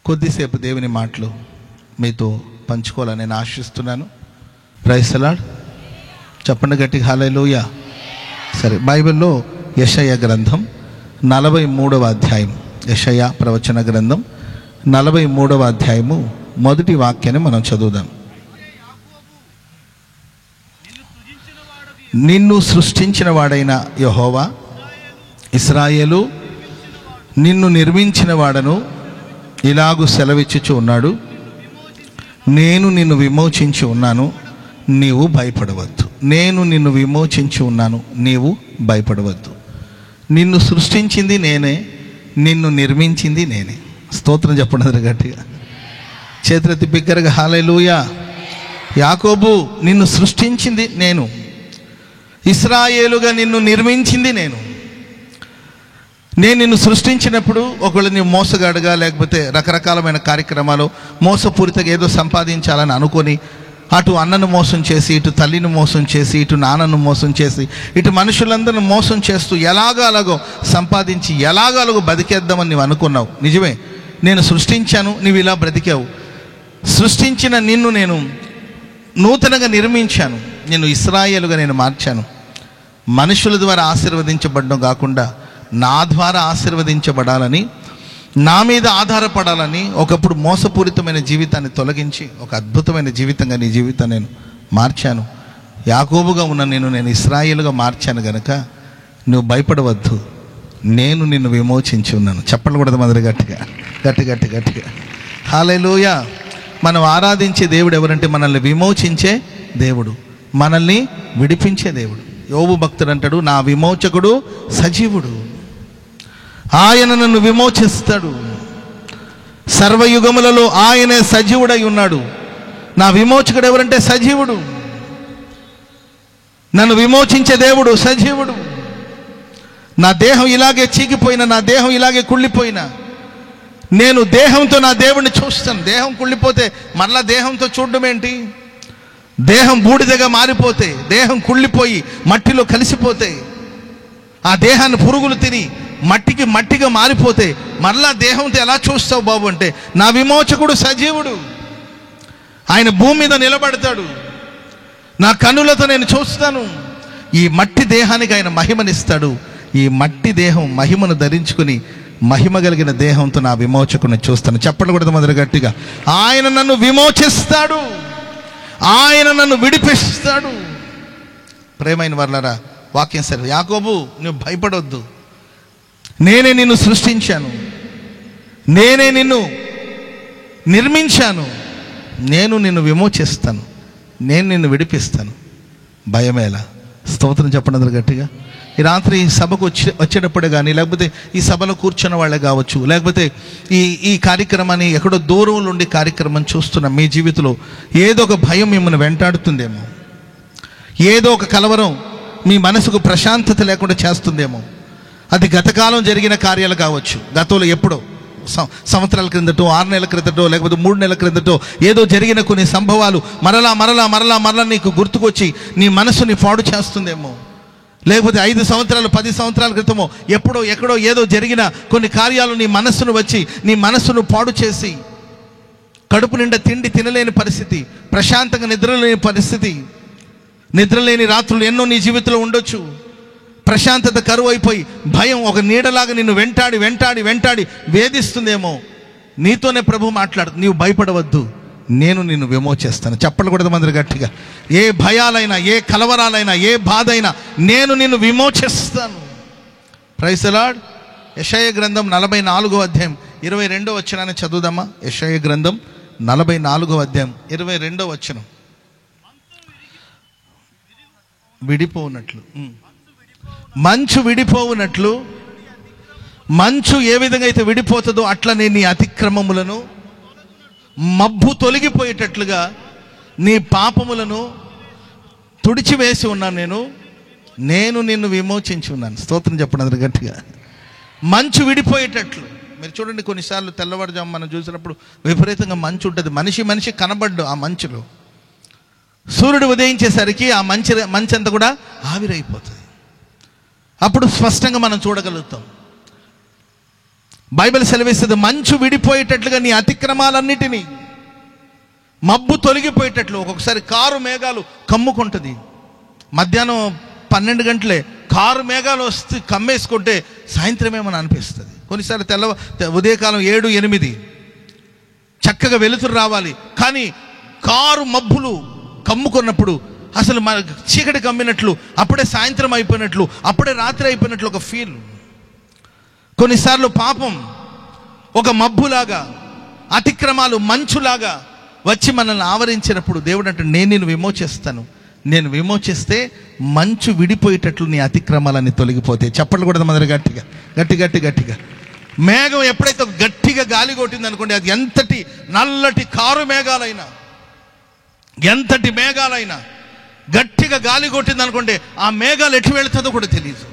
కొద్దిసేపు దేవుని మాటలు మీతో పంచుకోవాలని నేను ఆశిస్తున్నాను. Praise the Lord. చెప్పండి గట్టిగా హల్లెలూయా. సరే, బైబిల్లో యెషయా గ్రంథం 43వ అధ్యాయం, యెషయా ప్రవచన గ్రంథం 43వ అధ్యాయము మొదటి వాక్యాన్ని మనం చదువుదాం. నిన్ను సృష్టించిన వాడైన యెహోవా, ఇశ్రాయేలు నిన్ను నిర్మించిన వాడను ఇలాగు సెలవిచ్చుచు ఉన్నాడు, నేను నిన్ను విమోచించి ఉన్నాను, నీవు భయపడవద్దు. నేను నిన్ను విమోచించి ఉన్నాను, నీవు భయపడవద్దు. నిన్ను సృష్టించింది నేనే, నిన్ను నిర్మించింది నేనే. స్తోత్రం చెప్పండి గట్టిగా, చేతులెత్తి బిగ్గరగా హల్లెలూయా. యాకోబు, నిన్ను సృష్టించింది నేను, ఇశ్రాయేలుగా నిన్ను నిర్మించింది నేను. నేను నిన్ను సృష్టించినప్పుడు ఒకవేళ నీవు మోసగాడుగా లేకపోతే రకరకాలమైన కార్యక్రమాలు మోసపూరితగా ఏదో సంపాదించాలని అనుకొని అటు అన్నను మోసం చేసి, ఇటు తల్లిని మోసం చేసి, ఇటు నాన్నను మోసం చేసి, ఇటు మనుషులందరిని మోసం చేస్తూ ఎలాగో సంపాదించి ఎలాగో బతికేద్దామని నీవు అనుకున్నావు. నిజమే, నేను సృష్టించాను, నీవు ఇలా బ్రతికావు. సృష్టించిన నిన్ను నేను నూతనంగా నిర్మించాను, నిన్ను ఇశ్రాయేలుగా నేను మార్చాను. మనుషుల ద్వారా ఆశీర్వదించబడడం కాకుండా నా ద్వారా ఆశీర్వదించబడాలని, నా మీద ఆధారపడాలని ఒకప్పుడు మోసపూరితమైన జీవితాన్ని తొలగించి ఒక అద్భుతమైన జీవితంగా నీ జీవితాన్ని నేను మార్చాను. యాకోబుగా ఉన్న నేను ఇశ్రాయేలుగా మార్చాను గనక నువ్వు భయపడవద్దు, నేను నిన్ను విమోచించి ఉన్నాను. చెప్పండి కూడా మొదలు గట్టిగా గట్టిగా హల్లెలూయా. మనం ఆరాధించే దేవుడు ఎవరంటే మనల్ని విమోచించే దేవుడు, మనల్ని విడిపించే దేవుడు. యోబు భక్తుడు అంటాడు, నా విమోచకుడు సజీవుడు, ఆయన నన్ను విమోచిస్తాడు. సర్వయుగములలో ఆయనే సజీవుడై ఉన్నాడు. నా విమోచకుడు ఎవరంటే సజీవుడు, నన్ను విమోచించే దేవుడు సజీవుడు. నా దేహం ఇలాగే చీకిపోయినా, నా దేహం ఇలాగే కుళ్ళిపోయినా, నేను దేహంతో నా దేవుడిని చూస్తాను. దేహం కుళ్ళిపోతే మరలా దేహంతో చూడడం ఏంటి? దేహం బూడిదగా మారిపోతే, దేహం కుళ్ళిపోయి మట్టిలో కలిసిపోతే, ఆ దేహాన్ని పురుగులు తిని మట్టిగా మారిపోతే మరలా దేహంతో ఎలా చూస్తావు బాబు అంటే, నా విమోచకుడు సజీవుడు, ఆయన భూమి మీద నిలబడతాడు, నా కన్నులతో నేను చూస్తాను. ఈ మట్టి దేహానికి ఆయన మహిమనిస్తాడు. ఈ మట్టి దేహం మహిమను ధరించుకుని మహిమ కలిగిన దేహంతో నా విమోచకుడిని చూస్తాను. చెప్పండి కూడా మొదలు గట్టిగా, ఆయన నన్ను విమోచిస్తాడు, ఆయన నన్ను విడిపిస్తాడు. ప్రేమైన వర్లారా, వాక్యం సరే. యాకోబు, నువ్వు భయపడొద్దు, నేనే నిన్ను సృష్టించాను, నేనే నిన్ను నిర్మించాను, నేను నిన్ను విమోచిస్తాను, నేను నిన్ను విడిపిస్తాను, భయమేలా. స్తోత్రం చెప్పండి అందరూ గట్టిగా. ఈ రాత్రి సభకు వచ్చేటప్పుడే కానీ, లేకపోతే ఈ సభలో కూర్చున్న వాళ్ళే కావచ్చు, లేకపోతే ఈ కార్యక్రమాన్ని ఎక్కడో దూరం నుండి కార్యక్రమం చూస్తున్న మీ జీవితంలో ఏదో ఒక భయం మిమ్మల్ని వెంటాడుతుందేమో, ఏదో ఒక కలవరం మీ మనసుకు ప్రశాంతత లేకుండా చేస్తుందేమో. అది గతకాలం జరిగిన కార్యాలు కావచ్చు, గతంలో ఎప్పుడో సంవత్సరాల క్రిందటో, 6 నెలల క్రిందటో, లేకపోతే 3 నెలల క్రిందటో ఏదో జరిగిన కొన్ని సంభవాలు మరలా నీకు గుర్తుకొచ్చి నీ మనసుని పాడు చేస్తుందేమో. లేకపోతే 5 సంవత్సరాలు 10 సంవత్సరాల క్రితమో ఎక్కడో ఏదో జరిగిన కొన్ని కార్యాలు నీ మనస్సును వచ్చి నీ మనస్సును పాడు చేసి కడుపు నిండా తిండి తినలేని పరిస్థితి, ప్రశాంతంగా నిద్రలేని పరిస్థితి, నిద్రలేని రాత్రులు ఎన్నో నీ జీవితంలో ఉండొచ్చు. ప్రశాంతత కరువు అయిపోయి భయం ఒక నీడలాగా నిన్ను వెంటాడి వేధిస్తుందేమో. నీతోనే ప్రభు మాట్లాడు, నీవు భయపడవద్దు, నేను నిన్ను విమోచిస్తాను. చెప్పలు కూడా మంది గట్టిగా, ఏ భయాలైనా, ఏ కలవరాలైనా, ఏ బాధ అయినా నేను నిన్ను విమోచిస్తాను. Praise the lord. యెషయా గ్రంథం 44వ అధ్యాయం 22వ వచనాన్ని చదువుదామా. యెషయా గ్రంథం 44వ అధ్యాయం 22వ వచనం. విడిపోవునట్లు, మంచు విడిపోవునట్లు, మంచు ఏ విధంగా అయితే విడిపోతుందో అట్లనే నీ అతిక్రమములను, మబ్బు తొలగిపోయేటట్లుగా నీ పాపములను తుడిచివేసి ఉన్నాను, నేను నిన్ను విమోచించి ఉన్నాను. స్తోత్రం చెప్పండి అందరు గట్టిగా. మంచు విడిపోయేటట్లు. మీరు చూడండి, కొన్నిసార్లు తెల్లవారుజాము మనం చూసినప్పుడు విపరీతంగా మంచు ఉంటుంది, మనిషి కనబడ్డు ఆ మంచులో. సూర్యుడు ఉదయించేసరికి ఆ మంచంతా కూడా ఆవిరైపోతుంది. అప్పుడు స్పష్టంగా మనం చూడగలుగుతాం. బైబిల్ సెలవిస్తుంది, మంచు విడిపోయేటట్లుగా నీ అతిక్రమాలన్నిటినీ, మబ్బు తొలగిపోయేటట్లు. ఒక్కొక్కసారి కారు మేఘాలు కమ్ముకుంటుంది. మధ్యాహ్నం 12 గంటలే కారు మేఘాలు వస్తే కమ్మేసుకుంటే సాయంత్రం ఏమని అనిపిస్తుంది. కొన్నిసార్లు ఉదయకాలం 7, 8 చక్కగా వెలుతురు రావాలి, కానీ కారు మబ్బులు కమ్ముకున్నప్పుడు అసలు మన చీకటి కమ్మినట్లు, అప్పుడే సాయంత్రం అయిపోయినట్లు, అప్పుడే రాత్రి అయిపోయినట్లు ఒక ఫీల్. కొన్నిసార్లు పాపం ఒక మబ్బులాగా, అతిక్రమాలు మంచులాగా వచ్చి మనల్ని ఆవరించినప్పుడు దేవుడు అంటే, నేను నిన్ను విమోచిస్తాను. నేను విమోచిస్తే మంచు విడిపోయేటట్లు నీ అతిక్రమాలన్నీ తొలగిపోతాయి. చప్పట్లు కూడా మన గట్టిగా గట్టి గట్టిగా. మేఘం ఎప్పుడైతే గట్టిగా గాలి కొట్టింది అనుకోండి, అది ఎంతటి నల్లటి కారు మేఘాలైనా, ఎంతటి మేఘాలైనా గట్టిగా గాలి కొట్టింది అనుకోండి, ఆ మేఘాలు ఎటు వెళుతుందో కూడా తెలియదు.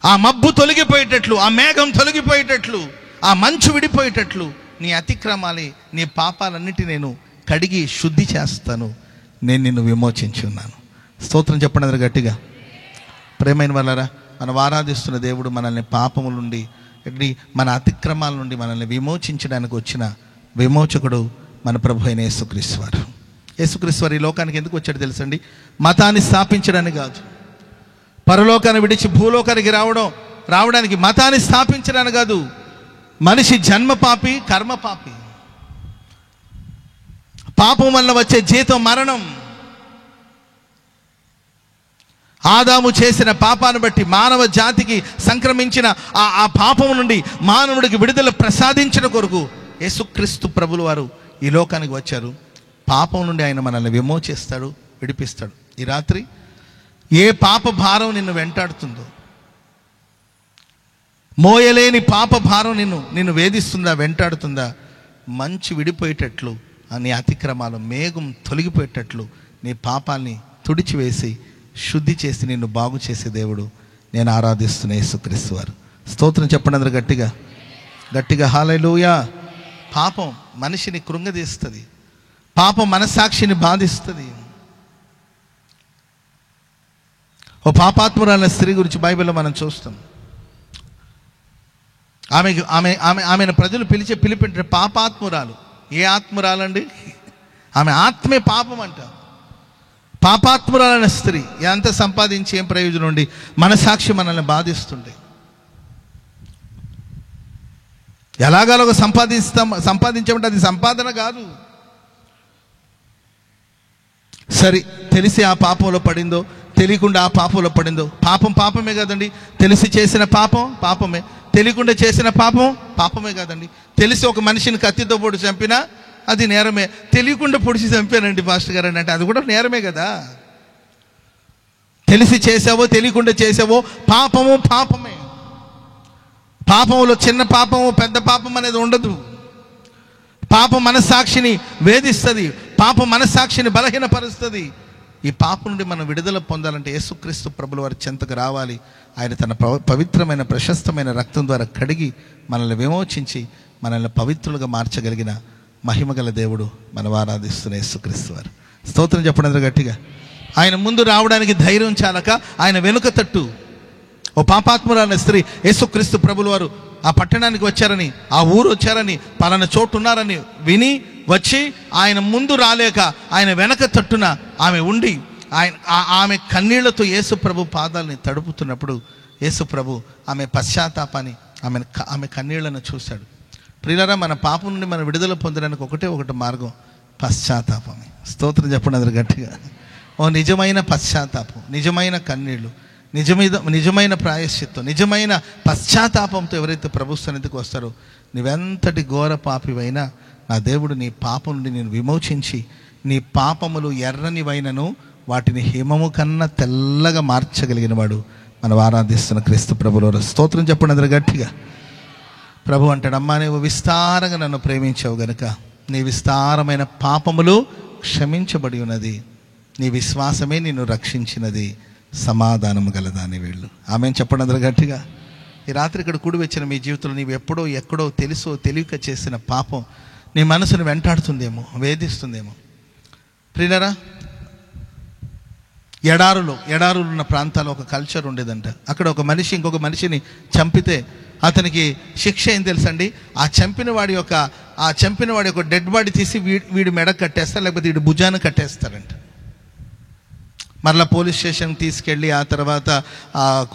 ఆ మబ్బు తొలగిపోయేటట్లు, ఆ మేఘం తొలగిపోయేటట్లు, ఆ మంచు విడిపోయేటట్లు నీ అతిక్రమాలి, నీ పాపాలన్నిటి నేను కడిగి శుద్ధి చేస్తాను. నేను నిన్ను విమోచించి ఉన్నాను. స్తోత్రం చెప్పండి అందరూ గట్టిగా. ప్రేమైన వాళ్ళారా, మనం ఆరాధిస్తున్న దేవుడు మనల్ని పాపముల నుండి, మన అతిక్రమాల నుండి మనల్ని విమోచించడానికి వచ్చిన విమోచకుడు మన ప్రభు అయిన యేసుక్రీస్తు వారు. యేసుక్రీస్తు వారు ఈ లోకానికి ఎందుకు వచ్చాడు తెలుసండి? మతాన్ని స్థాపించడానికి కాదు. పరలోకాన్ని విడిచి భూలోకానికి రావడానికి మతాన్ని స్థాపించడానికి కాదు. మనిషి జన్మ పాపి, కర్మ పాపి. పాపం వల్ల వచ్చే జీతం మరణం. ఆదాము చేసిన పాపాన్ని బట్టి మానవ జాతికి సంక్రమించిన ఆ పాపం నుండి మానవుడికి విడుదల ప్రసాదించిన కొరకు యేసుక్రీస్తు ప్రభులు వారు ఈ లోకానికి వచ్చారు. పాపం నుండి ఆయన మనల్ని విమోచిస్తాడు, విడిపిస్తాడు. ఈ రాత్రి ఏ పాప భారం నిన్ను వెంటాడుతుందో, మోయలేని పాప భారం నిన్ను వేధిస్తుందా, వెంటాడుతుందా, మంచు విడిపోయేటట్లు, నీ అతిక్రమాలు మేఘం తొలగిపోయేటట్లు నీ పాపాల్ని తుడిచివేసి శుద్ధి చేసి నిన్ను బాగు చేసే దేవుడు నేను ఆరాధిస్తున్న యేసుక్రీస్తు వారు. స్తోత్రం చెప్పండి అందరూ గట్టిగా గట్టిగా. హల్లెలూయా. పాపం మనిషిని కృంగదీస్తుంది. పాపం మనస్సాక్షిని బాధిస్తుంది. ఓ పాపాత్మురాలైన స్త్రీ గురించి బైబిల్లో మనం చూస్తాం. ఆమెను ప్రజలు పిలిపింటే పాపాత్మురాలు. ఏ ఆత్మురాలండి? ఆమె ఆత్మే పాపం అంట. పాపాత్మురాలైన స్త్రీ ఎంత సంపాదించి ఏం ప్రయోజనం ఉండి మనసాక్షి మనల్ని బాధిస్తుండే. ఎలాగలాగో సంపాదించామంటే అది సంపాదన కాదు. సరే, తెలిసి ఆ పాపంలో పడిందో తెలియకుండా ఆ పాపంలో పడిందో, పాపమే కదండి. తెలిసి చేసిన పాపం పాపమే, తెలియకుండా చేసిన పాపం పాపమే కదండి. తెలిసి ఒక మనిషిని కత్తితో పొడి చంపినా అది నేరమే. తెలియకుండా పొడిచి చంపానండి పాస్టర్ గారు అంటే అది కూడా నేరమే కదా. తెలిసి చేసావో తెలియకుండా చేసావో పాపమే. పాపంలో చిన్న పాపము పెద్ద పాపం అనేది ఉండదు. పాపం మనస్సాక్షిని వేధిస్తుంది. పాపం మనస్సాక్షిని బలహీనపరుస్తుంది. ఈ పాపం నుండి మనం విడుదల పొందాలంటే యేసుక్రీస్తు ప్రభుల వారి చెంతకు రావాలి. ఆయన తన పవిత్రమైన ప్రశస్తమైన రక్తం ద్వారా కడిగి మనల్ని విమోచించి మనల్ని పవిత్రులుగా మార్చగలిగిన మహిమగల దేవుడు మనం ఆరాధిస్తున్న యేసుక్రీస్తు వారు. స్తోత్రం చెప్పండి గట్టిగా. ఆయన ముందు రావడానికి ధైర్యం చాలక ఆయన వెనుక తట్టు ఓ పాపాత్మురాలైన స్త్రీ యేసుక్రీస్తు ప్రభుల వారు ఆ పట్టణానికి వచ్చారని, ఆ ఊరు వచ్చారని, పలానా చోటు ఉన్నారని విని వచ్చి ఆయన ముందు రాలేక ఆయన వెనక తట్టున ఆమె ఉండి ఆమె కన్నీళ్లతో యేసు ప్రభు పాదాలని తడుపుతున్నప్పుడు యేసు ప్రభు ఆమె పశ్చాత్తాపాన్ని ఆమె కన్నీళ్లను చూశాడు. ప్రియులారా, మన పాపం నుండి మనం విడుదల పొందడానికి ఒకటి మార్గం పశ్చాత్తాపమే. స్తోత్రం చెప్పండి అందరు గట్టిగా. ఓ నిజమైన పశ్చాత్తాపం, నిజమైన కన్నీళ్ళు, నిజమైన ప్రాయశ్చిత్తం, నిజమైన పశ్చాత్తాపంతో ఎవరైతే ప్రభు సన్నిధికి వస్తారో, నువ్వెంతటి ఘోర పాపివైనా నా దేవుడు నీ పాపం నుండి నేను విమోచించి నీ పాపములు ఎర్రనివైనను వాటిని హిమము కన్నా తెల్లగా మార్చగలిగిన వాడు మనం ఆరాధిస్తున్న క్రీస్తు ప్రభులో. స్తోత్రం చెప్పండి అందరు గట్టిగా. ప్రభు అంటాడు, అమ్మా నువ్వు విస్తారంగా నన్ను ప్రేమించావు గనుక నీ విస్తారమైన పాపములు క్షమించబడి ఉన్నది, నీ విశ్వాసమే నిన్ను రక్షించినది, సమాధానము గలదాని వీళ్ళు. ఆమెను చెప్పండి అందరు గట్టిగా. ఈ రాత్రి ఇక్కడ కూడి వచ్చిన మీ జీవితంలో నీవు ఎప్పుడో ఎక్కడో తెలుసో తెలియక చేసిన పాపం నీ మనసును వెంటాడుతుందేమో, వేధిస్తుందేమో. ప్రియులారా, ఎడారులు ఉన్న ప్రాంతాల్లో ఒక కల్చర్ ఉండేదంట. అక్కడ ఒక మనిషి ఇంకొక మనిషిని చంపితే అతనికి శిక్ష ఏం తెలుసండి? ఆ చంపిన వాడి యొక్క డెడ్ బాడీ తీసి వీడి మెడ కట్టేస్తారు, లేకపోతే వీడి భుజాన్ని కట్టేస్తారంట. మరలా పోలీస్ స్టేషన్కి తీసుకెళ్ళి, ఆ తర్వాత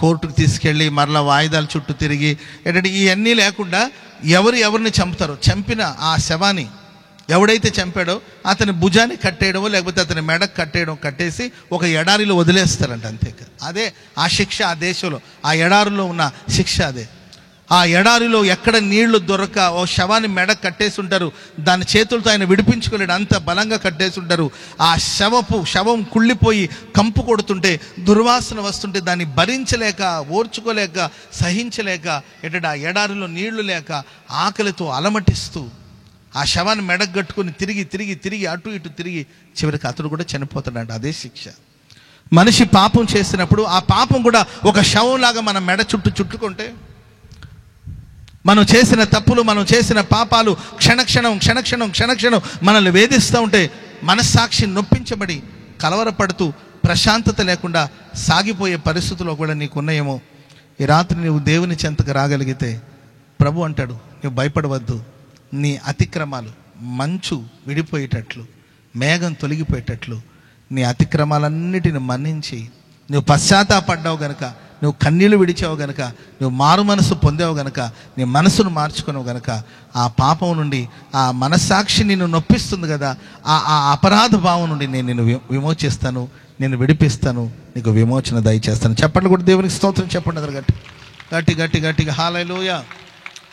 కోర్టుకు తీసుకెళ్ళి, మరలా వాయిదాల చుట్టూ తిరిగి ఏంటంటే ఇవన్నీ లేకుండా ఎవరిని చంపుతారో, చంపిన ఆ శవాన్ని ఎవడైతే చంపాడో అతని భుజాన్ని కట్టేయడమో లేకపోతే అతని మెడకు కట్టేసి ఒక ఎడారిలో వదిలేస్తారంట. అంతే. అదే ఆ శిక్ష ఆ దేశంలో, ఆ ఎడారిలో ఉన్న శిక్ష అదే. ఆ ఎడారిలో ఎక్కడ నీళ్లు దొరక ఓ శవాన్ని మెడ కట్టేసి ఉంటారు. దాని చేతులతో ఆయన విడిపించుకోలేడు, అంత బలంగా కట్టేసి ఉంటారు. ఆ శవం కుళ్ళిపోయి కంపు కొడుతుంటే, దుర్వాసన వస్తుంటే దాన్ని భరించలేక, ఓర్చుకోలేక, సహించలేక ఏంటంటే ఆ ఎడారిలో నీళ్లు లేక ఆకలితో అలమటిస్తూ ఆ శవాన్ని మెడకు కట్టుకుని తిరిగి అటు ఇటు తిరిగి చివరికి అతడు కూడా చనిపోతాడంట. అదే శిక్ష. మనిషి పాపం చేసినప్పుడు ఆ పాపం కూడా ఒక శవంలాగా మన మెడ చుట్టుకుంటే, మనం చేసిన తప్పులు, మనం చేసిన పాపాలు క్షణక్షణం మనల్ని వేధిస్తూ ఉంటే, మనస్సాక్షి నొప్పించబడి కలవరపడుతూ ప్రశాంతత లేకుండా సాగిపోయే పరిస్థితుల్లో కూడా నీకున్నాయేమో. ఈ రాత్రి నువ్వు దేవుని చెంతకు రాగలిగితే ప్రభు అంటాడు, నువ్వు భయపడవద్దు. నీ అతిక్రమాలు మంచు విడిపోయేటట్లు, మేఘం తొలగిపోయేటట్లు నీ అతిక్రమాలన్నిటిని మన్నించి నువ్వు పశ్చాత్తాపడ్డావు గనక, నువ్వు కన్నీళ్లు విడిచావు గనక, నువ్వు మారు మనసు పొందావు గనక, నీ మనసును మార్చుకున్నావు గనక, ఆ పాపం నుండి, ఆ మనస్సాక్షి నిన్ను నొప్పిస్తుంది కదా, ఆ అపరాధ భావం నుండి నేను నిన్ను విమోచిస్తాను, నేను విడిపిస్తాను, నీకు విమోచన దయచేస్తాను. చెప్పండి కూడా దేవునికి స్తోత్రం చెప్పండి. అదరు గట్టిగా హల్లెలూయా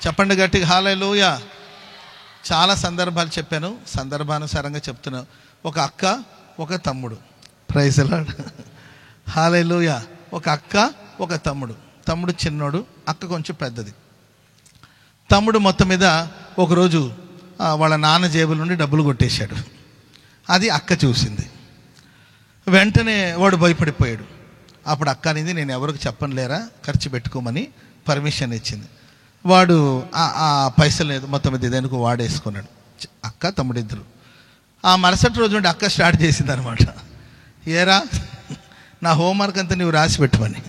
చెప్పండి, గట్టిగా హల్లెలూయా. చాలా సందర్భాలు చెప్పాను, సందర్భానుసారంగా చెప్తున్నాను. ఒక అక్క, ఒక తమ్ముడు. Praise the Lord. హల్లెలూయా. ఒక అక్క, ఒక తమ్ముడు. తమ్ముడు చిన్నోడు, అక్క కొంచెం పెద్దది. తమ్ముడు మొత్తం మీద ఒకరోజు వాళ్ళ నాన్న జేబుల నుండి డబ్బులు కొట్టేశాడు. అది అక్క చూసింది. వెంటనే వాడు భయపడిపోయాడు. అప్పుడు అక్క అనేది, నేను ఎవరికి చెప్పనులేరా, ఖర్చు పెట్టుకోమని పర్మిషన్ ఇచ్చింది. వాడు ఆ పైసలు లేదు, మొత్తం మీద దేనికి వాడేసుకున్నాడు. అక్క తమ్ముడు ఇద్దరు. ఆ మరుసటి రోజు నుండి అక్క స్టార్ట్ చేసింది అనమాట, ఏరా నా హోంవర్క్ అంతా నువ్వు రాసి పెట్టమని.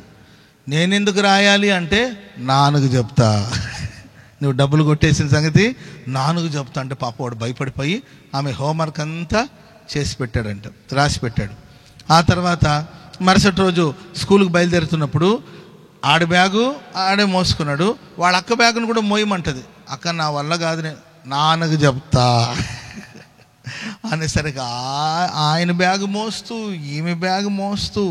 నేను ఎందుకు రాయాలి అంటే, నాన్నకు చెప్తా, నువ్వు డబ్బులు కొట్టేసిన సంగతి నాన్నకు చెప్తా అంటే, పాప వాడు భయపడిపోయి ఆమె హోంవర్క్ అంతా చేసి పెట్టాడంట, రాసి పెట్టాడు. ఆ తర్వాత మరుసటి రోజు స్కూల్కి బయలుదేరుతున్నప్పుడు ఆడి బ్యాగు ఆడే మోసుకున్నాడు. వాళ్ళ అక్క బ్యాగును కూడా మోయమంటది. అక్క నా వల్ల కాదు, నేను నాన్నకు చెప్తా అనేసరికి ఆయన బ్యాగు మోస్తూ ఈమె బ్యాగు మోస్తూ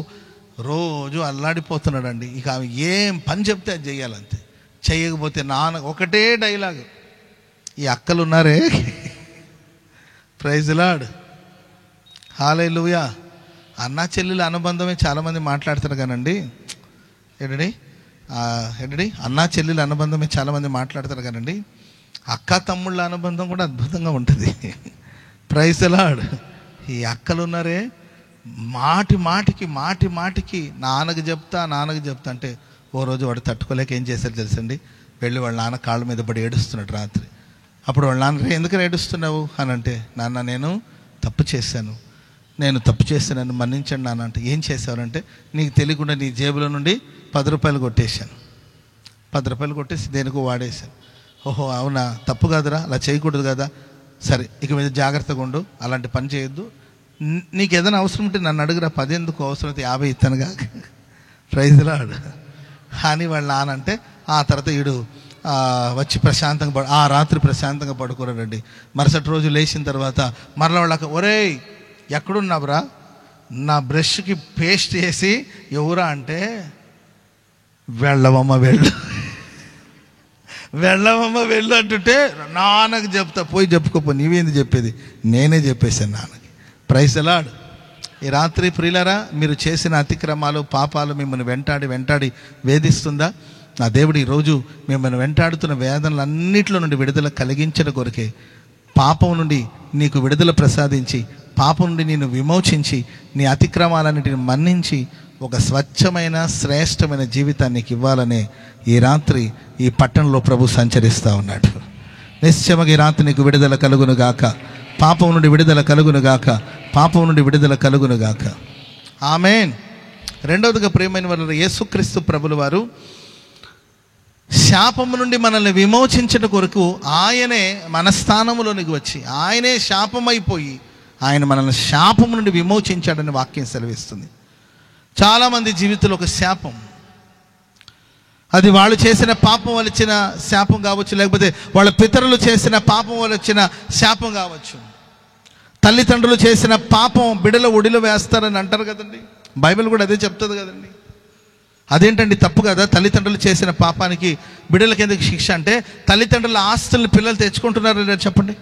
రోజు అల్లాడిపోతున్నాడండి. ఇక ఆమె ఏం పని చెప్తే అది చెయ్యాలంతే, చెయ్యకపోతే నాన్న ఒకటే డైలాగ్. ఈ అక్కలు ఉన్నారే, ప్రైజ్ ది లార్డ్, హల్లెలూయా. అన్నా చెల్లెల అనుబంధమే చాలామంది మాట్లాడతారు కానండి, ఏంటండి అన్నా చెల్లెల అనుబంధమే చాలామంది మాట్లాడతారు కానండి, అక్క తమ్ముళ్ళ అనుబంధం కూడా అద్భుతంగా ఉంటుంది. Praise the Lord. ఈ అక్కలు ఉన్నారే, మాటి మాటికి నాన్నకు చెప్తా అంటే, ఓ రోజు వాడు తట్టుకోలేక ఏం చేశారు తెలుసండి, వెళ్ళి వాళ్ళ నాన్న కాళ్ళ మీద పడి ఏడుస్తున్నాడు రాత్రి. అప్పుడు వాళ్ళ నాన్న, ఎందుకని ఏడుస్తున్నావు అని అంటే, నాన్న నేను తప్పు చేశాను మన్నించండి నాన్న అంటే, ఏం చేశారంటే, నీకు తెలియకుండా నీ జేబులో నుండి 10 రూపాయలు కొట్టేశాను, 10 రూపాయలు కొట్టేసి దేనికో వాడేశాను. ఓహో అవునా, తప్పు కాదురా, అలా చేయకూడదు కదా, సరే ఇక మీద జాగ్రత్తగా ఉండు, అలాంటి పని చేయొద్దు, నీకు ఏదైనా అవసరం ఉంటే నన్ను అడుగురా, 10 ఎందుకు, అవసరమైతే 50 ఇస్తానుగా, ప్రైజ్ ది లార్డ్ అని వాళ్ళ నాన్న అంటే, ఆ తర్వాత వీడు వచ్చి ప్రశాంతంగా ఆ రాత్రి ప్రశాంతంగా పడుకోరాడండి. మరుసటి రోజు లేచిన తర్వాత మరలా వాళ్ళకి, ఒరేయ్ ఎక్కడున్నావురా, నా బ్రష్కి పేస్ట్ వేసి ఎవరా అంటే, వెళ్ళవమ్మ వెళ్ళు అంటుంటే, నాన్నకు చెప్తా, పోయి చెప్పుకోపో, నీవేంది చెప్పేది, నేనే చెప్పేశాను నాన్నకి. Praise the Lord. ఈ రాత్రి ప్రియులారా, మీరు చేసిన అతిక్రమాలు పాపాలు మిమ్మల్ని వెంటాడి వేధిస్తుందా? నా దేవుడు ఈరోజు మిమ్మల్ని వెంటాడుతున్న వేదనలన్నింటిలో నుండి విడుదల కలిగించడం కొరకే, పాపం నుండి నీకు విడుదల ప్రసాదించి, పాపం నుండి నిన్ను విమోచించి, నీ అతిక్రమాలన్నిటిని మన్నించి ఒక స్వచ్ఛమైన శ్రేష్టమైన జీవితాన్ని నీకు ఇవ్వాలనే ఈ రాత్రి ఈ పట్టణంలో ప్రభు సంచరిస్తూ ఉన్నాడు. నిశ్చయముగా ఈ రాత్రి నీకు విడుదల కలుగును గాక, పాపం నుండి విడుదల కలుగును గాక, పాపం నుండి విడుదల కలుగును గాక. ఆమేన్. రెండవదిగా ప్రియమైన వారు, యేసుక్రీస్తు ప్రభుల వారు శాపము నుండి మనల్ని విమోచించట కొరకు ఆయనే మన స్థానములోనికి వచ్చి, ఆయనే శాపమైపోయి ఆయన మనల్ని శాపము నుండి విమోచించాడని వాక్యం సెలవిస్తుంది. చాలామంది జీవితంలో ఒక శాపం, అది వాళ్ళు చేసిన పాపం వల్ల వచ్చిన శాపం కావచ్చు, లేకపోతే వాళ్ళ పితరులు చేసిన పాపం వల్ల వచ్చిన శాపం కావచ్చు. తల్లిదండ్రులు చేసిన పాపం బిడ్డల ఒడిలో వేస్తారని అంటారు కదండి, బైబిల్ కూడా అదే చెప్తుంది కదండి. అదేంటండి తప్పు కదా? తల్లిదండ్రులు చేసిన పాపానికి బిడ్డలకి ఎందుకు శిక్ష అంటే, తల్లిదండ్రుల ఆస్తుల్ని పిల్లలు తెచ్చుకుంటున్నారు లేదా చెప్పండి.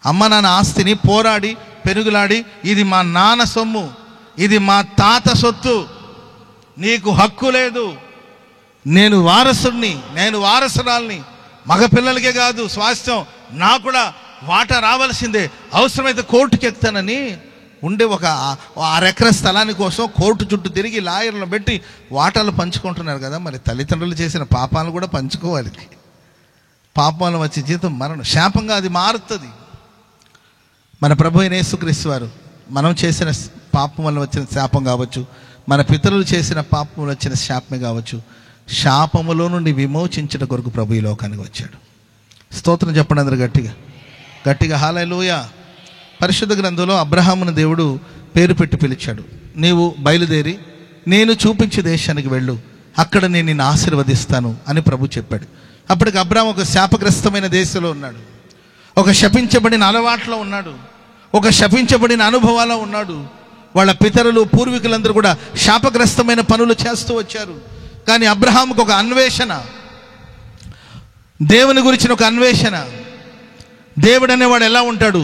అమ్మ నాన్న ఆస్తిని పోరాడి పెనుగులాడి, ఇది మా నాన్న సొమ్ము, ఇది మా తాత సొత్తు, నీకు హక్కు లేదు, నేను వారసుడిని, నేను వారసురాల్ని, మగ పిల్లలకే కాదు స్వాస్థ్యం నాకు కూడా వాటా రావాల్సిందే, అవసరమైతే కోర్టుకి ఎక్కుతానని ఉండే ఒక 6 ఎకరా స్థలాని కోసం కోర్టు చుట్టూ తిరిగి లాయర్లను పెట్టి వాటాలు పంచుకుంటున్నారు కదా. మరి తల్లిదండ్రులు చేసిన పాపాలను కూడా పంచుకోవాలి. పాపాలను వచ్చే జీతం మరణం, శాపంగా అది మారుతుంది. మన ప్రభు అయిన యేసుక్రీస్తు వారు మనం చేసిన పాపం వల్ల వచ్చిన శాపం కావచ్చు, మన పితరులు చేసిన పాపం వల్ల వచ్చిన శాపమే కావచ్చు, శాపములో నుండి విమోచించట కొరకు ప్రభు ఈ లోకానికి వచ్చాడు. స్తోత్రం చెప్పండి అందరూ గట్టిగా గట్టిగా హల్లెలూయా. పరిశుద్ధ గ్రంథంలో అబ్రహామును దేవుడు పేరు పెట్టి పిలిచాడు. నీవు బయలుదేరి నేను చూపించే దేశానికి వెళ్ళు, అక్కడ నేను నిన్ను ఆశీర్వదిస్తాను అని ప్రభు చెప్పాడు. అప్పటికి అబ్రహాం ఒక శాపగ్రస్తమైన దేశంలో ఉన్నాడు, ఒక శపించబడిన అలవాట్లో ఉన్నాడు, ఒక శపించబడిన అనుభవాల్లో ఉన్నాడు. వాళ్ళ పితరులు పూర్వీకులందరూ కూడా శాపగ్రస్తమైన పనులు చేస్తూ వచ్చారు. కానీ అబ్రహాముకు ఒక అన్వేషణ, దేవుని గురించిన ఒక అన్వేషణ. దేవుడు అనేవాడు ఎలా ఉంటాడు,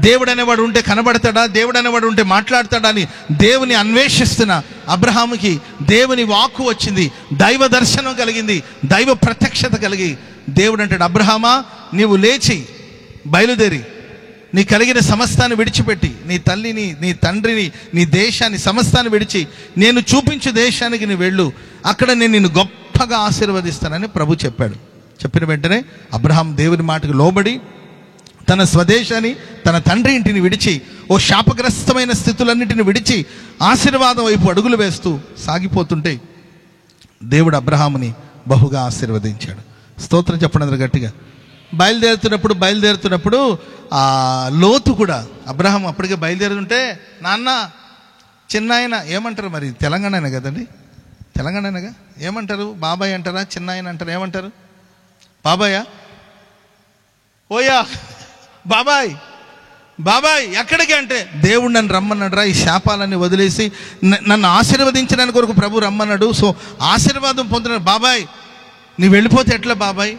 దేవుడు అనేవాడు ఉంటే కనబడతాడా, దేవుడు అనేవాడు ఉంటే మాట్లాడతాడా అని దేవుని అన్వేషిస్తున్న అబ్రహాముకి దేవుని వాక్కు వచ్చింది, దైవ దర్శనం కలిగింది, దైవ ప్రత్యక్షత కలిగి దేవుడు అంటాడు, అబ్రహామా నీవు లేచి బయలుదేరి నీ కలిగిన సమస్తాన్ని విడిచిపెట్టి, నీ తల్లిని, నీ తండ్రిని, నీ దేశాన్ని, సమస్తాన్ని విడిచి నేను చూపించే దేశానికి నీ వెళ్ళు, అక్కడ నేను నిన్ను గొప్పగా ఆశీర్వదిస్తానని ప్రభు చెప్పాడు. చెప్పిన వెంటనే అబ్రహాం దేవుని మాటకు లోబడి తన స్వదేశాన్ని, తన తండ్రి ఇంటిని విడిచి, ఓ శాపగ్రస్తమైన స్థితులన్నింటిని విడిచి ఆశీర్వాదం వైపు అడుగులు వేస్తూ సాగిపోతుంటే దేవుడు అబ్రహాముని బహుగా ఆశీర్వదించాడు. స్తోత్రం చెప్పండి అందరూ గట్టిగా. బయలుదేరుతున్నప్పుడు ఆ లోతు కూడా, అబ్రహాం అప్పటికే బయలుదేరుతుంటే, నాన్న చిన్నాయన ఏమంటారు, మరి తెలంగాణ కదండి, తెలంగాణగా ఏమంటారు, బాబాయ్ అంటారా, చిన్నాయన అంటారా, ఏమంటారు, బాబాయా, ఓయా బాబాయ్, బాబాయ్ ఎక్కడికి అంటే, దేవుడు నన్ను రమ్మన్నాడురా, ఈ శాపాలన్నీ వదిలేసి నన్ను ఆశీర్వదించడానికి కొరకు ప్రభు రమ్మన్నాడు, సో ఆశీర్వాదం పొందుతున్నాడు. బాబాయ్ నీ వెళ్ళిపోతే ఎట్లా బాబాయ్,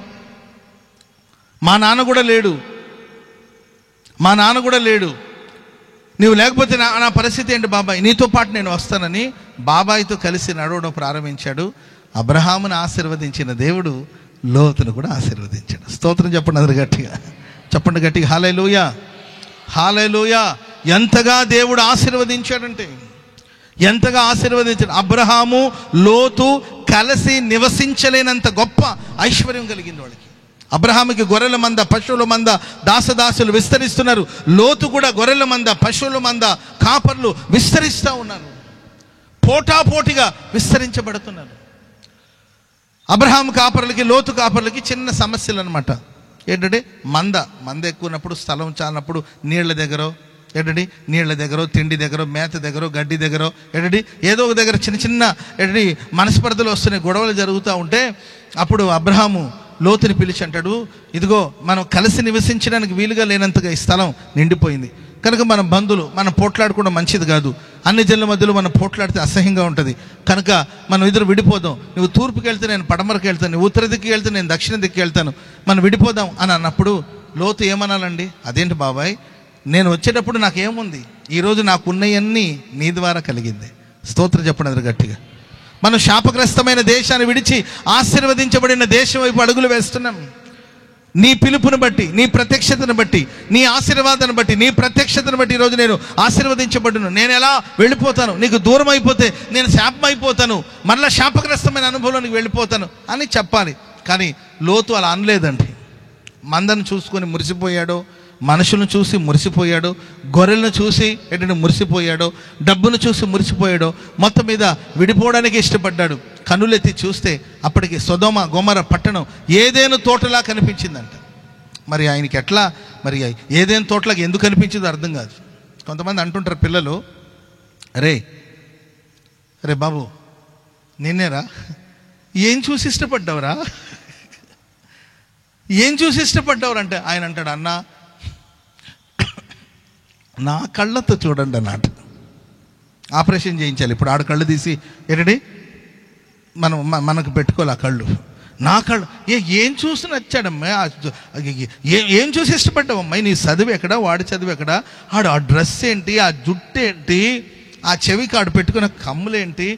మా నాన్న కూడా లేడు, నీవు లేకపోతే నా పరిస్థితి ఏంటి బాబాయ్, నీతో పాటు నేను వస్తానని బాబాయ్తో కలిసి నడవడం ప్రారంభించాడు. అబ్రహామును ఆశీర్వదించిన దేవుడు లోతును కూడా ఆశీర్వదించాడు. స్తోత్రం చెప్పండి అందరు గట్టిగా, చెప్పండి గట్టిగా హల్లెలూయా, హల్లెలూయా. ఎంతగా దేవుడు ఆశీర్వదించాడంటే, ఎంతగా ఆశీర్వదించాడు. అబ్రహాము లోతు కలిసి నివసించలేనంత గొప్ప ఐశ్వర్యం కలిగింది వాళ్ళకి. అబ్రహాముకి గొర్రెల మంద, పశువుల మంద, దాసదాసులు విస్తరిస్తున్నారు. లోతు కూడా గొర్రెల మంద, పశువుల మంద, కాపర్లు విస్తరిస్తూ ఉన్నారు, పోటాపోటీగా విస్తరించబడుతున్నారు. అబ్రహాం కాపర్లకి, లోతు కాపర్లకి చిన్న సమస్యలు అనమాట. ఏంటంటే మంద ఎక్కువ ఉన్నప్పుడు, స్థలం చాలినప్పుడు నీళ్ల దగ్గర తిండి దగ్గర, మేత దగ్గర, గడ్డి దగ్గర, ఏదో ఒక దగ్గర చిన్న మనస్పర్ధలు వస్తున్నాయి, గొడవలు జరుగుతూ ఉంటే అప్పుడు అబ్రహాము లోతుని పిలిచి అంటాడు, ఇదిగో మనం కలిసి నివసించడానికి వీలుగా లేనంతగా ఈ స్థలం నిండిపోయింది కనుక మనం బంధువులు, మనం పోట్లాడుకోవడం మంచిది కాదు, అన్ని జనుల మధ్యలో మనం పోట్లాడితే అసహ్యంగా ఉంటుంది కనుక మనం ఇద్దరు విడిపోదాం, నువ్వు తూర్పుకి వెళ్తే నేను పడమరకు వెళ్తాను, నువ్వు ఉత్తర దిక్కు వెళ్తే నేను దక్షిణ దిక్కు వెళ్తాను, మనం విడిపోదాం అని అన్నప్పుడు లోతు ఏమనాలండి, అదేంటి బాబాయ్, నేను వచ్చేటప్పుడు నాకేముంది, ఈరోజు నాకున్నవన్నీ నీ ద్వారా కలిగింది. స్తోత్రం చెప్పండి అందరూ గట్టిగా. మనం శాపగ్రస్తమైన దేశాన్ని విడిచి ఆశీర్వదించబడిన దేశం వైపు అడుగులు వేస్తున్నాం. నీ పిలుపుని బట్టి, నీ ప్రత్యక్షతను బట్టి, నీ ఆశీర్వాదాన్ని బట్టి, నీ ప్రత్యక్షతను బట్టి ఈరోజు నేను ఆశీర్వదించబడును. నేను ఎలా వెళ్ళిపోతాను, నీకు దూరం అయిపోతే నేను శాపం అయిపోతాను, మరలా శాపగ్రస్తమైన అనుభవంలోనికి వెళ్ళిపోతాను అని చెప్పాలి. కానీ లోతు అలా అనలేదండి. మందను చూసుకొని మురిసిపోయాడో, మనుషులను చూసి మురిసిపోయాడో, గొర్రెలను చూసి ఏంటంటే మురిసిపోయాడో, డబ్బును చూసి మురిసిపోయాడో, మొత్తం మీద విడిపోవడానికి ఇష్టపడ్డాడు. కనులెత్తి చూస్తే అప్పటికి సొదొమ గొమొర్రా పట్టణం ఏదెను తోటలా కనిపించిందంట. మరి ఆయనకి ఎట్లా, మరి ఏదైనా తోటలాగా ఎందుకు అనిపించిందో అర్థం కాదు. కొంతమంది అంటుంటారు పిల్లలు, అరే బాబు నిన్నేరా, ఏం చూసి ఇష్టపడ్డావురా, ఏం చూసి ఇష్టపడ్డావురా అంటే ఆయన అంటాడు, అన్న నా కళ్ళతో చూడండి అన్నట్టు. ఆపరేషన్ చేయించాలి ఇప్పుడు, ఆడ కళ్ళు తీసి ఏంటండి మనకు పెట్టుకోవాలి ఆ కళ్ళు. నా కళ్ళు ఏం చూసి నచ్చాడమ్మా, ఏం చూసి ఇష్టపడ్డావమ్మాయి, నీ చదువు ఎక్కడ, వాడి చదువు ఎక్కడ, ఆడు ఆ డ్రెస్ ఏంటి, ఆ జుట్టు ఏంటి, ఆ చెవికి ఆడు పెట్టుకున్న కమ్ములేంటి,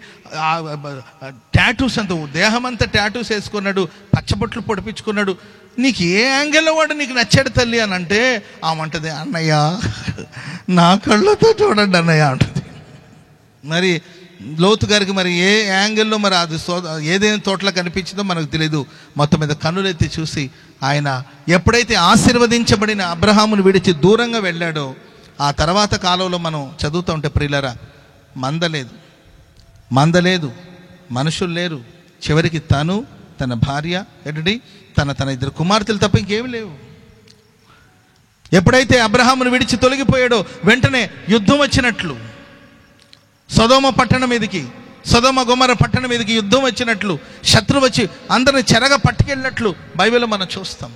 టాటూస్ అంతా దేహం అంతా టాటూస్ వేసుకున్నాడు, పచ్చబొట్లు పొడిపించుకున్నాడు, నీకు ఏ యాంగిల్లో వాడు నీకు నచ్చాడు తల్లి అని అంటే ఆమంటది, అన్నయ్య నా కళ్ళతో చూడండి అన్నయ్య అంటుంది. మరి లోతు గారికి మరి ఏ యాంగిల్లో మరి అది ఏదైనా తోటలో కనిపించిందో మనకు తెలియదు. మొత్తం మీద కన్నులెత్తి చూసి ఆయన ఎప్పుడైతే ఆశీర్వదించబడిన అబ్రహామును విడిచి దూరంగా వెళ్ళాడో, ఆ తర్వాత కాలంలో మనం చదువుతూ ఉంటే ప్రియులారా, మందలేదు, మనుషులు లేరు, చివరికి తను, తన భార్య ఏంటండి, తన ఇద్దరు కుమార్తెలు తప్ప ఇంకేమి లేవు. ఎప్పుడైతే అబ్రహామును విడిచి తొలగిపోయాడో వెంటనే యుద్ధం వచ్చినట్లు, సొదొమ పట్టణం మీదకి, సొదొమ గొమొర్రా పట్టణం మీదకి యుద్ధం వచ్చినట్లు, శత్రువు వచ్చి అందరిని చెరగ పట్టుకెళ్ళినట్లు బైబిల్లో మనం చూస్తాం.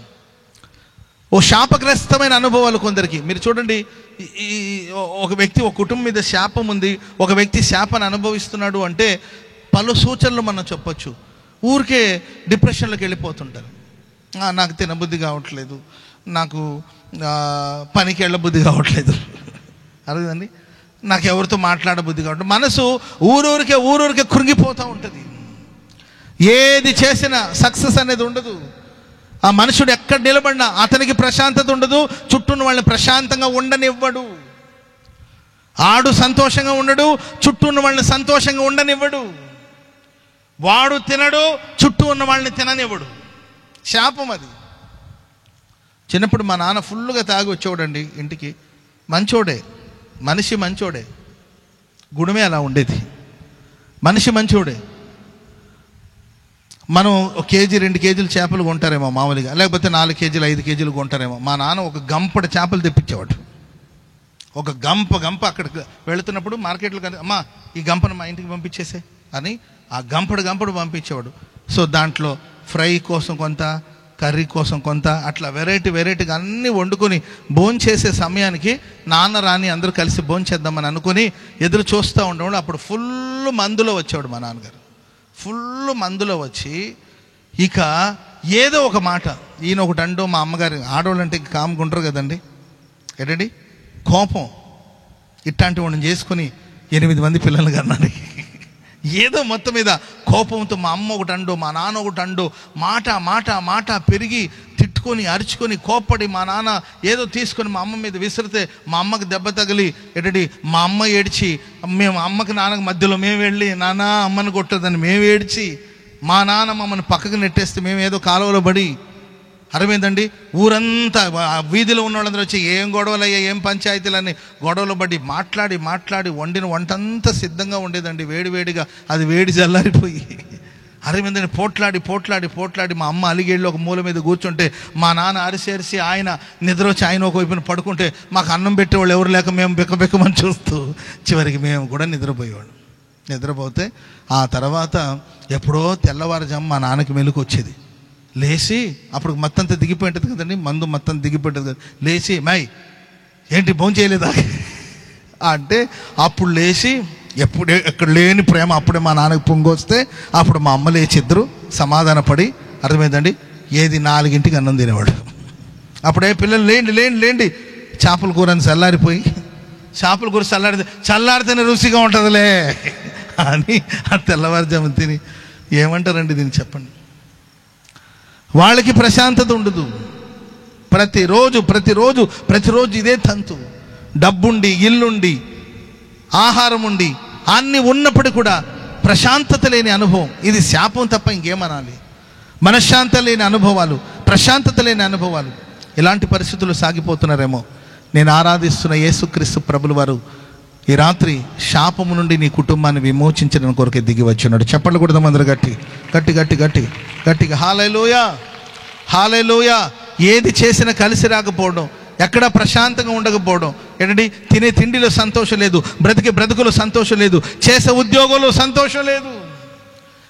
ఓ శాపగ్రస్తమైన అనుభవాలు కొందరికి. మీరు చూడండి, ఒక వ్యక్తి, ఒక కుటుంబం మీద శాపం ఉంది, ఒక వ్యక్తి శాపాన్ని అనుభవిస్తున్నాడు అంటే పలు సూచనలు మనం చెప్పొచ్చు. ఊరికే డిప్రెషన్లోకి వెళ్ళిపోతుంటారు. నాకు తినబుద్ధి కావట్లేదు, నాకు పనికి వెళ్ళబుద్ధి కావట్లేదు, అర్థండి, నాకు ఎవరితో మాట్లాడబుద్ధి కావట్లేదు. మనసు ఊరూరికే కృంగిపోతూ ఉంటుంది. ఏది చేసినా సక్సెస్ అనేది ఉండదు. ఆ మనుషుడు ఎక్కడ నిలబడినా అతనికి ప్రశాంతత ఉండదు, చుట్టూ ఉన్న వాళ్ళని ప్రశాంతంగా ఉండనివ్వడు. ఆడు సంతోషంగా ఉండడు, చుట్టూ ఉన్న వాళ్ళని సంతోషంగా ఉండనివ్వడు. వాడు తినడు, చుట్టూ ఉన్న వాళ్ళని తిననివ్వడు. శాపం అది. చిన్నప్పుడు మా నాన్న ఫుల్గా తాగి వచ్చేవాడండి ఇంటికి. మనిషి మంచోడే, గుణమే అలా ఉండేది. మనిషి మంచోడే. మనం 1 కేజీ 2 కేజీలు చేపలు కొంటారేమో మామూలుగా, లేకపోతే 4 కేజీలు 5 కేజీలు కొంటారేమో. మా నాన్న ఒక గంపడి చేపలు తెప్పించేవాడు. ఒక గంప అక్కడికి వెళుతున్నప్పుడు మార్కెట్లో కానీ, అమ్మా ఈ గంపను మా ఇంటికి పంపించేసే అని ఆ గంపడు పంపించేవాడు. సో దాంట్లో ఫ్రై కోసం కొంత, కర్రీ కోసం కొంత, అట్లా వెరైటీగా అన్నీ వండుకొని భోంచేసే సమయానికి నాన్న రాని అందరూ కలిసి భోంచేద్దామని అనుకుని ఎదురు చూస్తూ ఉండేవాడు. అప్పుడు ఫుల్ మందులో వచ్చేవాడు మా నాన్నగారు. ఫుల్ మందులో వచ్చి ఇక ఏదో ఒక మాట, ఈయన ఒకటి అంటూ, మా అమ్మగారు ఆడవాళ్ళు అంటే కాముకుంటారు కదండి, ఏంటండి కోపం, ఇట్లాంటి వాడిని చేసుకుని 8 మంది పిల్లలు కన్నాడు. ఏదో మొత్తం మీద కోపంతో మా అమ్మ ఒకటి అండు, మా నాన్న ఒకటి అండు, మాట పెరిగి తిట్టుకొని అరుచుకొని కోప్పడి మా నాన్న ఏదో తీసుకొని మా అమ్మ మీద విసిరితే మా అమ్మకి దెబ్బ తగిలి ఏంటండి మా అమ్మ ఏడ్చి, మేము అమ్మకి నాన్నకి మధ్యలో మేము వెళ్ళి నాన్న అమ్మని కొట్టదని మేము ఏడ్చి, మా నాన్న మమ్మల్ని పక్కకు నెట్టేస్తే మేము ఏదో కాలువలో పడి, అర్థమైందండి, ఊరంతా వీధిలో ఉన్న వాళ్ళందరూ వచ్చి ఏం గొడవలయ్యా, ఏం పంచాయతీలని గొడవలు పడి మాట్లాడి వండిన వంటంతా సిద్ధంగా ఉండేదండి. వేడిగా అది వేడి చల్లారిపోయి, అర్థమైందండి, పోట్లాడి మా అమ్మ అలిగేళ్ళు ఒక మూల మీద కూర్చుంటే మా నాన్న అరిసి ఆయన నిద్ర వచ్చి ఆయన ఒకవైపున పడుకుంటే మాకు అన్నం పెట్టేవాళ్ళు ఎవరు లేక మేము బెక్కమని చూస్తూ చివరికి మేము కూడా నిద్రపోతే ఆ తర్వాత ఎప్పుడో తెల్లవారుజాము మా నాన్నకి మెలకు వచ్చేది. లేచి అప్పుడు మత్తంతా దిగిపోయి ఉంటుంది కదండి, మందు మొత్తం దిగిపోయి ఉంటుంది కదా, లేచి మై ఏంటి భోజనం చేయలేదా అంటే అప్పుడు లేచి, ఎప్పుడే ఎక్కడ లేని ప్రేమ అప్పుడే మా నాన్నకి పొంగొస్తే అప్పుడు మా అమ్మ లేచి ఇద్దరు సమాధానపడి, అర్థమైందండి, ఏది 4ంటికి అన్నం తినేవాడు. అప్పుడే పిల్లలు లేండి చేపల కూరని చల్లారిపోయి, చేపల కూర చల్లారితేనే రుచిగా ఉంటుందిలే అని ఆ తెల్లవారుజాము తిని ఏమంటారండి దీన్ని చెప్పండి. వాళ్ళకి ప్రశాంతత ఉండదు. ప్రతిరోజు ఇదే తంతు. డబ్బుండి, ఇల్లుండి, ఆహారం ఉండి, అన్నీ ఉన్నప్పుడు కూడా ప్రశాంతత లేని అనుభవం. ఇది శాపం తప్ప ఇంకేమనాలి? మనశ్శాంతి లేని అనుభవాలు, ప్రశాంతత లేని అనుభవాలు. ఇలాంటి పరిస్థితులు సాగిపోతున్నారేమో. నేను ఆరాధిస్తున్న యేసుక్రీస్తు ప్రభుల వారు ఈ రాత్రి శాపము నుండి నీ కుటుంబాన్ని విమోచించడం కొరకే దిగి వచ్చున్నాడు. చెప్పండి కూడా అందరూ గట్టి గట్టి గట్టి గట్టి గట్టిగా హల్లెలూయా హల్లెలూయా. ఏది చేసినా కలిసి రాకపోవడం, ఎక్కడ ప్రశాంతంగా ఉండకపోవడం, ఏంటంటే తినే తిండిలో సంతోషం లేదు, బ్రతికే బ్రతుకులో సంతోషం లేదు, చేసే ఉద్యోగంలో సంతోషం లేదు,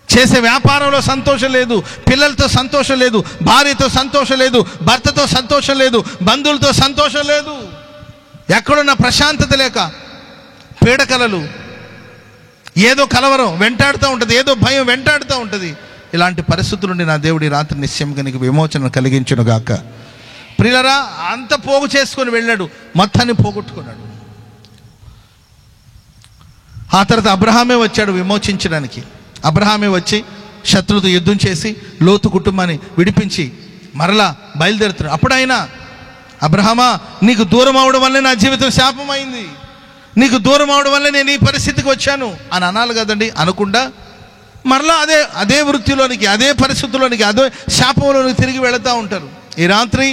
చేసే వ్యాపారంలో సంతోషం లేదు, పిల్లలతో సంతోషం లేదు, భార్యతో సంతోషం లేదు, భర్తతో సంతోషం లేదు, బంధువులతో సంతోషం లేదు, ఎక్కడున్న ప్రశాంతత లేక పీడకలలు, ఏదో కలవరం వెంటాడుతూ ఉంటుంది, ఏదో భయం వెంటాడుతూ ఉంటుంది. ఇలాంటి పరిస్థితుల నుండి నా దేవుడి రాత్రి నిశ్చయంగా నీకు విమోచన కలిగించునుగాక. ప్రియులరా, అంత పోగు చేసుకొని వెళ్ళాడు, మొత్తాన్ని పోగొట్టుకున్నాడు. ఆ తర్వాత అబ్రహామే వచ్చాడు విమోచించడానికి. అబ్రహామే వచ్చి శత్రువుతో యుద్ధం చేసి లోతు కుటుంబాన్ని విడిపించి మరలా బయలుదేరుతున్నాడు. అప్పుడైనా అబ్రహామా, నీకు దూరం అవడం వల్లే నా జీవితం శాపమైంది, నీకు దూరం అవడం వల్లే నేను ఈ పరిస్థితికి వచ్చాను అని అనాలి కదండి. అనకుండా మరలా అదే వృత్తిలోనికి, అదే పరిస్థితుల్లోనికి, అదే శాపంలోనికి తిరిగి వెళుతూ ఉంటారు. ఈ రాత్రి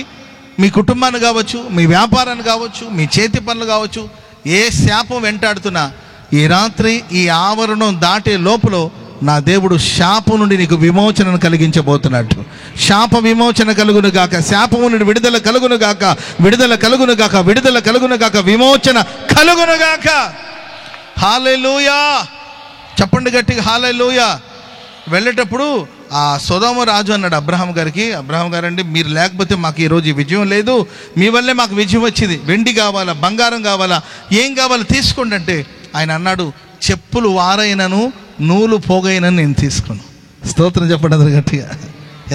మీ కుటుంబాన్ని కావచ్చు, మీ వ్యాపారాన్ని కావచ్చు, మీ చేతి పనులు కావచ్చు, ఏ శాపం వెంటాడుతున్నా ఈ రాత్రి ఈ ఆవరణం దాటే లోపల నా దేవుడు శాపం నుండి నీకు విమోచనను కలిగించబోతున్నట్టు. శాప విమోచన కలుగును గాక, శాపము నుండి విడుదల కలుగును గాక, విడుదల కలుగును గాక, విడుదల కలుగును గాక, విమోచన కలుగును గాక. హల్లెలూయా. చెప్పండి గట్టిగా హల్లెలూయా. వెళ్ళేటప్పుడు ఆ సొదొమ రాజు అన్నాడు అబ్రహాం గారికి, అబ్రహాం గారండి, మీరు లేకపోతే మాకు ఈరోజు ఈ విజయం లేదు, మీ వల్లే మాకు విజయం వచ్చింది, వెండి కావాలా, బంగారం కావాలా, ఏం కావాలో తీసుకోండి అంటే ఆయన అన్నాడు, చెప్పులు వారైనను నూలు పోగైనను నేను తీసుకున్నాను. స్తోత్రం చెప్పండి అందరూ గట్టిగా.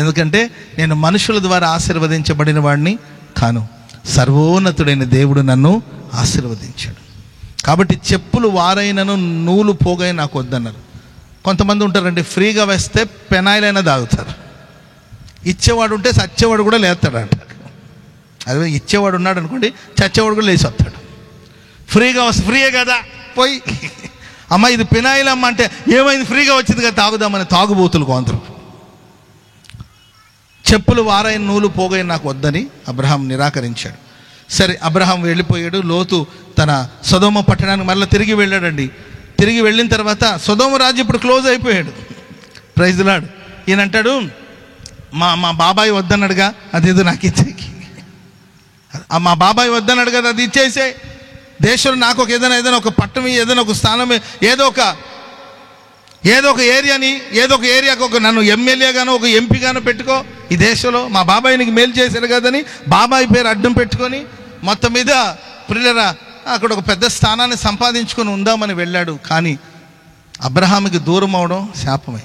ఎందుకంటే నేను మనుషుల ద్వారా ఆశీర్వదించబడిన వాడిని కాను, సర్వోన్నతుడైన దేవుడు నన్ను ఆశీర్వదించాడు. కాబట్టి చెప్పులు వారైనను నూలు పోగై నాకు వద్దన్నారు. కొంతమంది ఉంటారండి, ఫ్రీగా వేస్తే పెనాయిలైనా తాగుతారు, ఇచ్చేవాడు ఉంటే చచ్చేవాడు కూడా లేస్తాడంట. అదే ఇచ్చేవాడు ఉన్నాడు అనుకోండి, చచ్చేవాడు కూడా లేచి వస్తాడు. ఫ్రీగా వస్తే ఫ్రీయే కదా పోయి, అమ్మ ఇది పెనాయిల్ అమ్మ అంటే ఏమైంది, ఫ్రీగా వచ్చింది కదా తాగుదామని తాగుబోతులు కొందరు. చెప్పులు వారైన నూలు పోగైన నాకు వద్దని అబ్రహాం నిరాకరించాడు. సరే, అబ్రహాం వెళ్ళిపోయాడు. లోతు తన సొదొమ పట్టణానికి మళ్ళీ తిరిగి వెళ్ళాడండి. తిరిగి వెళ్ళిన తర్వాత సొదొమ రాజు ఇప్పుడు క్లోజ్ అయిపోయాడు. Praise the Lord. ఈయన అంటాడు, మా బాబాయ్ వద్దన్నాడుగా, అదేదో నాకు ఇచ్చేకి, మా బాబాయ్ వద్దన్నాడు కదా అది ఇచ్చేసే, దేశంలో నాకు ఒక ఏదైనా ఒక పట్టణం, ఏదైనా ఒక స్థానం, ఏదో ఒక ఏరియాని, ఏదో ఒక ఏరియాకి ఒక నన్ను ఎమ్మెల్యేగానో ఒక ఎంపీగానో పెట్టుకో, ఈ దేశంలో మా బాబాయ్ నీకు మేలు చేశారు కదని బాబాయ్ పేరు అడ్డం పెట్టుకొని మొత్తం మీద ప్రియులరా అక్కడ ఒక పెద్ద స్థానాన్ని సంపాదించుకొని ఉందామని వెళ్ళాడు. కానీ అబ్రహాముకి దూరం అవడం శాపమే,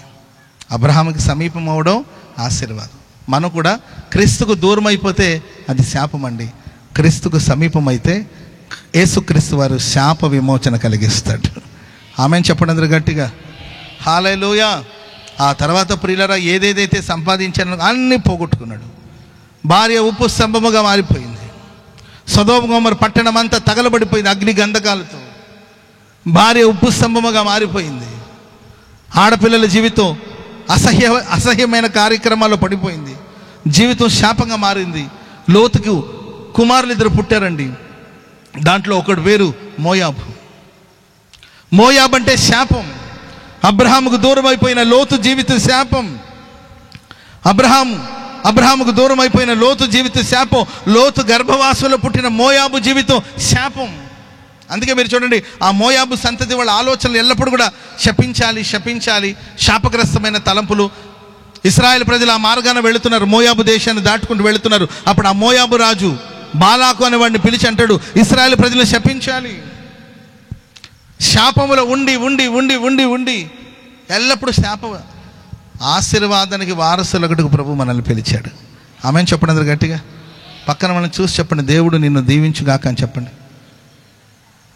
అబ్రహాముకి సమీపం అవడం ఆశీర్వాదం. మనం కూడా క్రీస్తుకు దూరం అయిపోతే అది శాపం అండి, క్రీస్తుకు సమీపం అయితే యేసుక్రీస్తు వారు శాప విమోచన కలిగిస్తాడు. ఆమెను చెప్పండి అందరూ గట్టిగా హల్లెలూయా. ఆ తర్వాత ప్రియులరా ఏదేదైతే సంపాదించానో అన్నీ పోగొట్టుకున్నాడు. భార్య ఉప్పు స్తంభముగా మారిపోయింది. సొదొమ గొమొర్రా పట్టణం అంతా తగలబడిపోయింది అగ్ని గంధకాలతో. భార్య ఉప్పు స్తంభముగా మారిపోయింది. ఆడపిల్లల జీవితం అసహ్యమైన కార్యక్రమాల్లో పడిపోయింది. జీవితం శాపంగా మారింది. లోతుకు కుమారులు 2 పుట్టారండి. దాంట్లో ఒకడు పేరు మోయాబు. మోయాబు అంటే శాపం. అబ్రహాముకు దూరం అయిపోయిన లోతు జీవిత శాపం. అబ్రహాముకు దూరం అయిపోయిన లోతు జీవిత శాపం. లోతు గర్భవాసంలో పుట్టిన మోయాబు జీవితం శాపం. అందుకే మీరు చూడండి, ఆ మోయాబు సంతతి వాళ్ళ ఆలోచనలు ఎల్లప్పుడూ కూడా శపించాలి, శాపగ్రస్తమైన తలంపులు. ఇశ్రాయేల్ ప్రజలు ఆ మార్గాన వెళుతున్నారు, మోయాబు దేశాన్ని దాటుకుంటూ వెళుతున్నారు. అప్పుడు ఆ మోయాబు రాజు బాలాకు అనే వాడిని పిలిచి అంటాడు, ఇశ్రాయేల్ ప్రజలను శపించాలి. శాపములో ఉండి ఉండి ఉండి ఉండి ఉండి ఎల్లప్పుడూ ఆశీర్వాదానికి వారసులగటుకు ప్రభు మనల్ని పిలిచాడు. ఆమెను చెప్పండి అందరు గట్టిగా. పక్కన మనం చూసి చెప్పండి, దేవుడు నిన్ను దీవించుగాక అని చెప్పండి.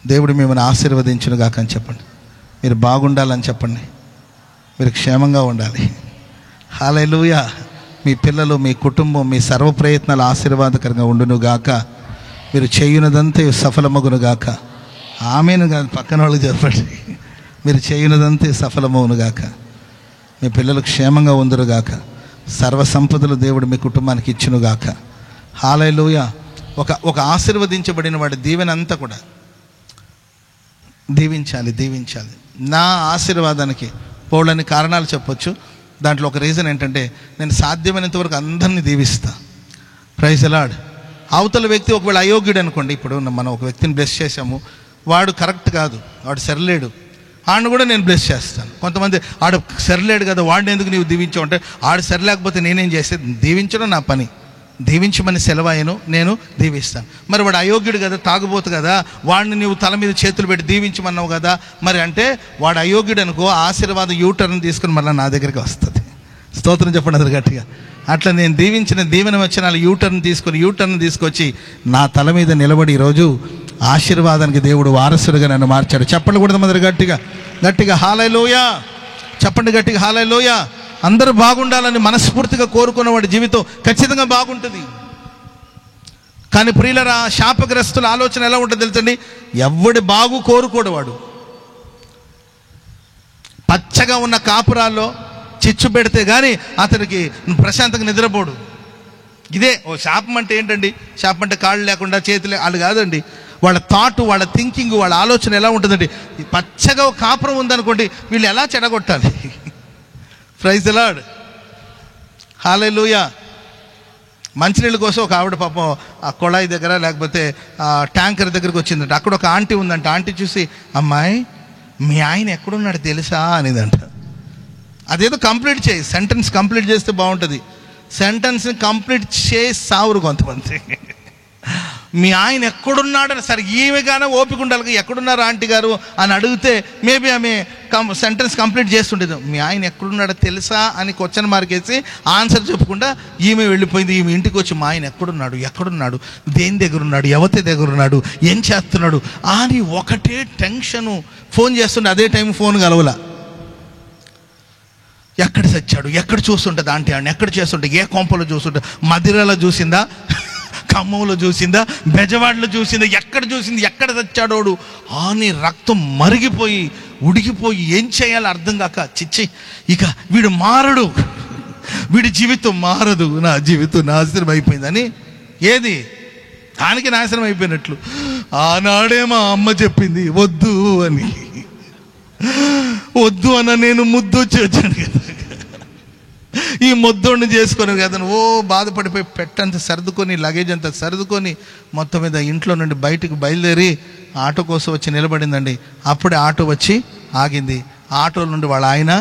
దేవుడు మిమ్మల్ని ఆశీర్వదించునుగాక అని చెప్పండి. మీరు బాగుండాలని చెప్పండి, మీరు క్షేమంగా ఉండాలి. హల్లెలూయా. మీ పిల్లలు, మీ కుటుంబం, మీ సర్వ ప్రయత్నాలు ఆశీర్వాదకరంగా ఉండునుగాక. మీరు చేయునదంతే సఫలమగునుగాక. ఆమెను కాదు, పక్కన వాళ్ళకి చెప్పండి, మీరు చేయునదంతే సఫలమవునుగాక. మీ పిల్లలు క్షేమంగా ఉందరుగాక. సర్వ సంపదలు దేవుడు మీ కుటుంబానికి ఇచ్చునుగాక. హల్లెలూయా. ఒక ఆశీర్వదించబడిన వాడి దీవెన అంతా కూడా దీవించాలి. నా ఆశీర్వాదానికి పోలని కారణాలు చెప్పొచ్చు. దాంట్లో ఒక రీజన్ ఏంటంటే, నేను సాధ్యమైనంత వరకు అందరినీ దీవిస్తా. Praise the lord. అవతల వ్యక్తి ఒకవేళ అయోగ్యుడు అనుకోండి, ఇప్పుడు మనం ఒక వ్యక్తిని బ్లెస్ చేసాము, వాడు కరెక్ట్ కాదు, వాడు సరిలేడు, ఆడిని కూడా నేను బ్లెస్ చేస్తాను. కొంతమంది ఆడు సరిలేడు కదా, వాడిని ఎందుకు నీవు దీవించావు అంటే, ఆడు సరిలేకపోతే నేనేం చేసేది? దీవించడం నా పని. దీవించమని సెలవాయను, నేను దీవిస్తాను. మరి వాడు అయోగ్యుడు కదా, తాగుబోతు కదా, వాడిని నీవు తల మీద చేతులు పెట్టి దీవించమన్నావు కదా, మరి అంటే వాడు అయోగ్యుడు అనుకో, ఆశీర్వాదం యూటర్న్ తీసుకుని మళ్ళీ నా దగ్గరికి వస్తుంది. స్తోత్రం చెప్పండి అందరు గట్టిగా. అట్లా నేను దీవించిన దీవెన వచనాలు యూటర్న్ తీసుకొచ్చి నా తల మీద నిలబడి ఈరోజు ఆశీర్వాదానికి దేవుడు వారసుడిగా నన్ను మార్చాడు. చెప్పండి కూడా అందరు గట్టిగా హల్లెలూయా. చెప్పండి గట్టిగా హల్లెలూయా. అందరూ బాగుండాలని మనస్ఫూర్తిగా కోరుకున్న వాడి జీవితం ఖచ్చితంగా బాగుంటుంది. కానీ ప్రియులరా, శాపగ్రస్తుల ఆలోచన ఎలా ఉంటుంది తెలుసండి? ఎవడి బాగు కోరుకోడు వాడు. పచ్చగా ఉన్న కాపురాల్లో చిచ్చు పెడితే కానీ అతనికి ప్రశాంతంగా నిద్రపోడు. ఇదే ఓ శాపం అంటే ఏంటండి? శాపం అంటే కాళ్ళు లేకుండా చేతులే వాళ్ళు కాదండి. వాళ్ళ థాట్, వాళ్ళ థింకింగ్, వాళ్ళ ఆలోచన ఎలా ఉంటుందండి? పచ్చగా ఒక కాపురం ఉందనుకోండి, వీళ్ళు ఎలా చెడగొట్టాలి. Praise the Lord. హల్లెలూయా. మంచినీళ్ళ కోసం ఒక ఆవిడ పాపం ఆ కొళాయి దగ్గర లేకపోతే ఆ ట్యాంకర్ దగ్గరికి వచ్చిందంట. అక్కడ ఒక ఆంటీ ఉందంట. ఆంటీ చూసి, అమ్మాయి మీ ఆయన ఎక్కడున్నాడు తెలుసా అనేదంట. అదేదో కంప్లీట్ చేయి, సెంటెన్స్ కంప్లీట్ చేస్తే బాగుంటుంది. సెంటెన్స్ని కంప్లీట్ చేసి సావురు కొంతమంది. మీ ఆయన ఎక్కడున్నాడని సరే ఈమె కానీ ఓపిక ఉండాలి, ఎక్కడున్నారు ఆంటీ గారు అని అడిగితే మేబీ ఆమె సెంటెన్స్ కంప్లీట్ చేస్తుండేది. మీ ఆయన ఎక్కడున్నాడో తెలుసా అని క్వశ్చన్ మార్క్ వేసి ఆన్సర్ చెప్పకుండా ఈమె వెళ్ళిపోయింది. ఈమె ఇంటికి వచ్చి మా ఆయన ఎక్కడున్నాడు, దేని దగ్గర ఉన్నాడు, ఎవరి దగ్గర ఉన్నాడు, ఏం చేస్తున్నాడు అని ఒకటే టెన్షను. ఫోన్ చేస్తుండే, అదే టైం ఫోన్ కలవలా. ఎక్కడ చచ్చాడు, ఎక్కడ చూస్తుంటుంది ఆంటీ, ఆడిని ఎక్కడ చేస్తుంటే, ఏ కొంపలో చూస్తుంటే, మదిరలో చూసిందా, ఖమ్మంలో చూసిందా, బెజవాడలో చూసిందా, ఎక్కడ చూసింది, ఎక్కడ చచ్చాడోడు అని రక్తం మరిగిపోయి ఉడికిపోయి ఏం చేయాలో అర్థం కాక, చిచ్చి ఇక వీడు మారడు, వీడి జీవితం మారదు, నా జీవితం నాశనం అయిపోయిందని. ఏది దానికి నాశనం అయిపోయినట్లు. ఆనాడే మా అమ్మ చెప్పింది వద్దు అని. వద్దు అన్న నేను ముద్దు వచ్చాను కదా, ఈ ముద్దోడిని చేసుకొని కదా ఓ బాధపడిపోయి పెట్టంతా సర్దుకొని, లగేజ్ అంతా సర్దుకొని మొత్తం మీద ఇంట్లో నుండి బయటికి బయలుదేరి ఆటో కోసం వచ్చి నిలబడిందండి. అప్పుడే ఆటో వచ్చి ఆగింది. ఆటో నుండి వాళ్ళ ఆయన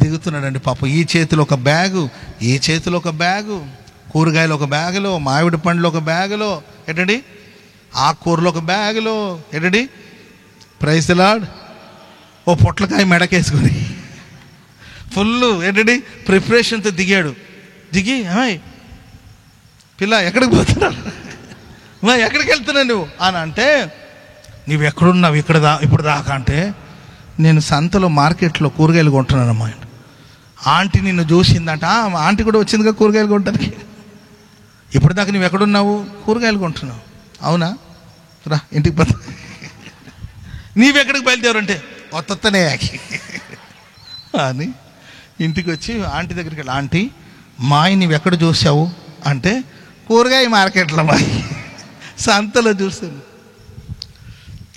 దిగుతున్నాడండి. పాపం ఈ చేతిలో ఒక బ్యాగు, ఈ చేతిలో ఒక బ్యాగు, కూరగాయలు ఒక బ్యాగులో, మామిడి పండ్లు ఒక బ్యాగులో, ఏంటండి ఆకుకూరలు ఒక బ్యాగులో, ఏంటండి ప్రైజ్ ది లార్డ్, ఓ పొట్లకాయ మెడకేసుకొని ఫుల్ ఏంటండి ప్రిపరేషన్తో దిగాడు. దిగి అమ్మాయి పిల్ల ఎక్కడికి పోతున్నావు, ఎక్కడికి వెళ్తున్నావు నువ్వు అని అంటే, నువ్వు ఎక్కడున్నావు ఇప్పుడు దాకా అంటే, నేను సంతలో మార్కెట్లో కూరగాయలు కొంటున్నానమ్మా. ఆంటీ నిన్ను చూసిందంట. ఆంటీ కూడా వచ్చిందిగా కూరగాయలు కొంటానికి. ఇప్పుడు దాకా నువ్వు ఎక్కడున్నావు? కూరగాయలు కొంటున్నావు. అవునా, రా ఇంటికి పోతా. నీవెక్కడికి బయలుదేరంటే ఒత్తనే అని ఇంటికి వచ్చి ఆంటీ దగ్గరికి వెళ్ళి, ఆంటీ మాయ నువ్వు ఎక్కడ చూసావు అంటే, కూరగాయ మార్కెట్లో మాయ సంతలో చూసాను.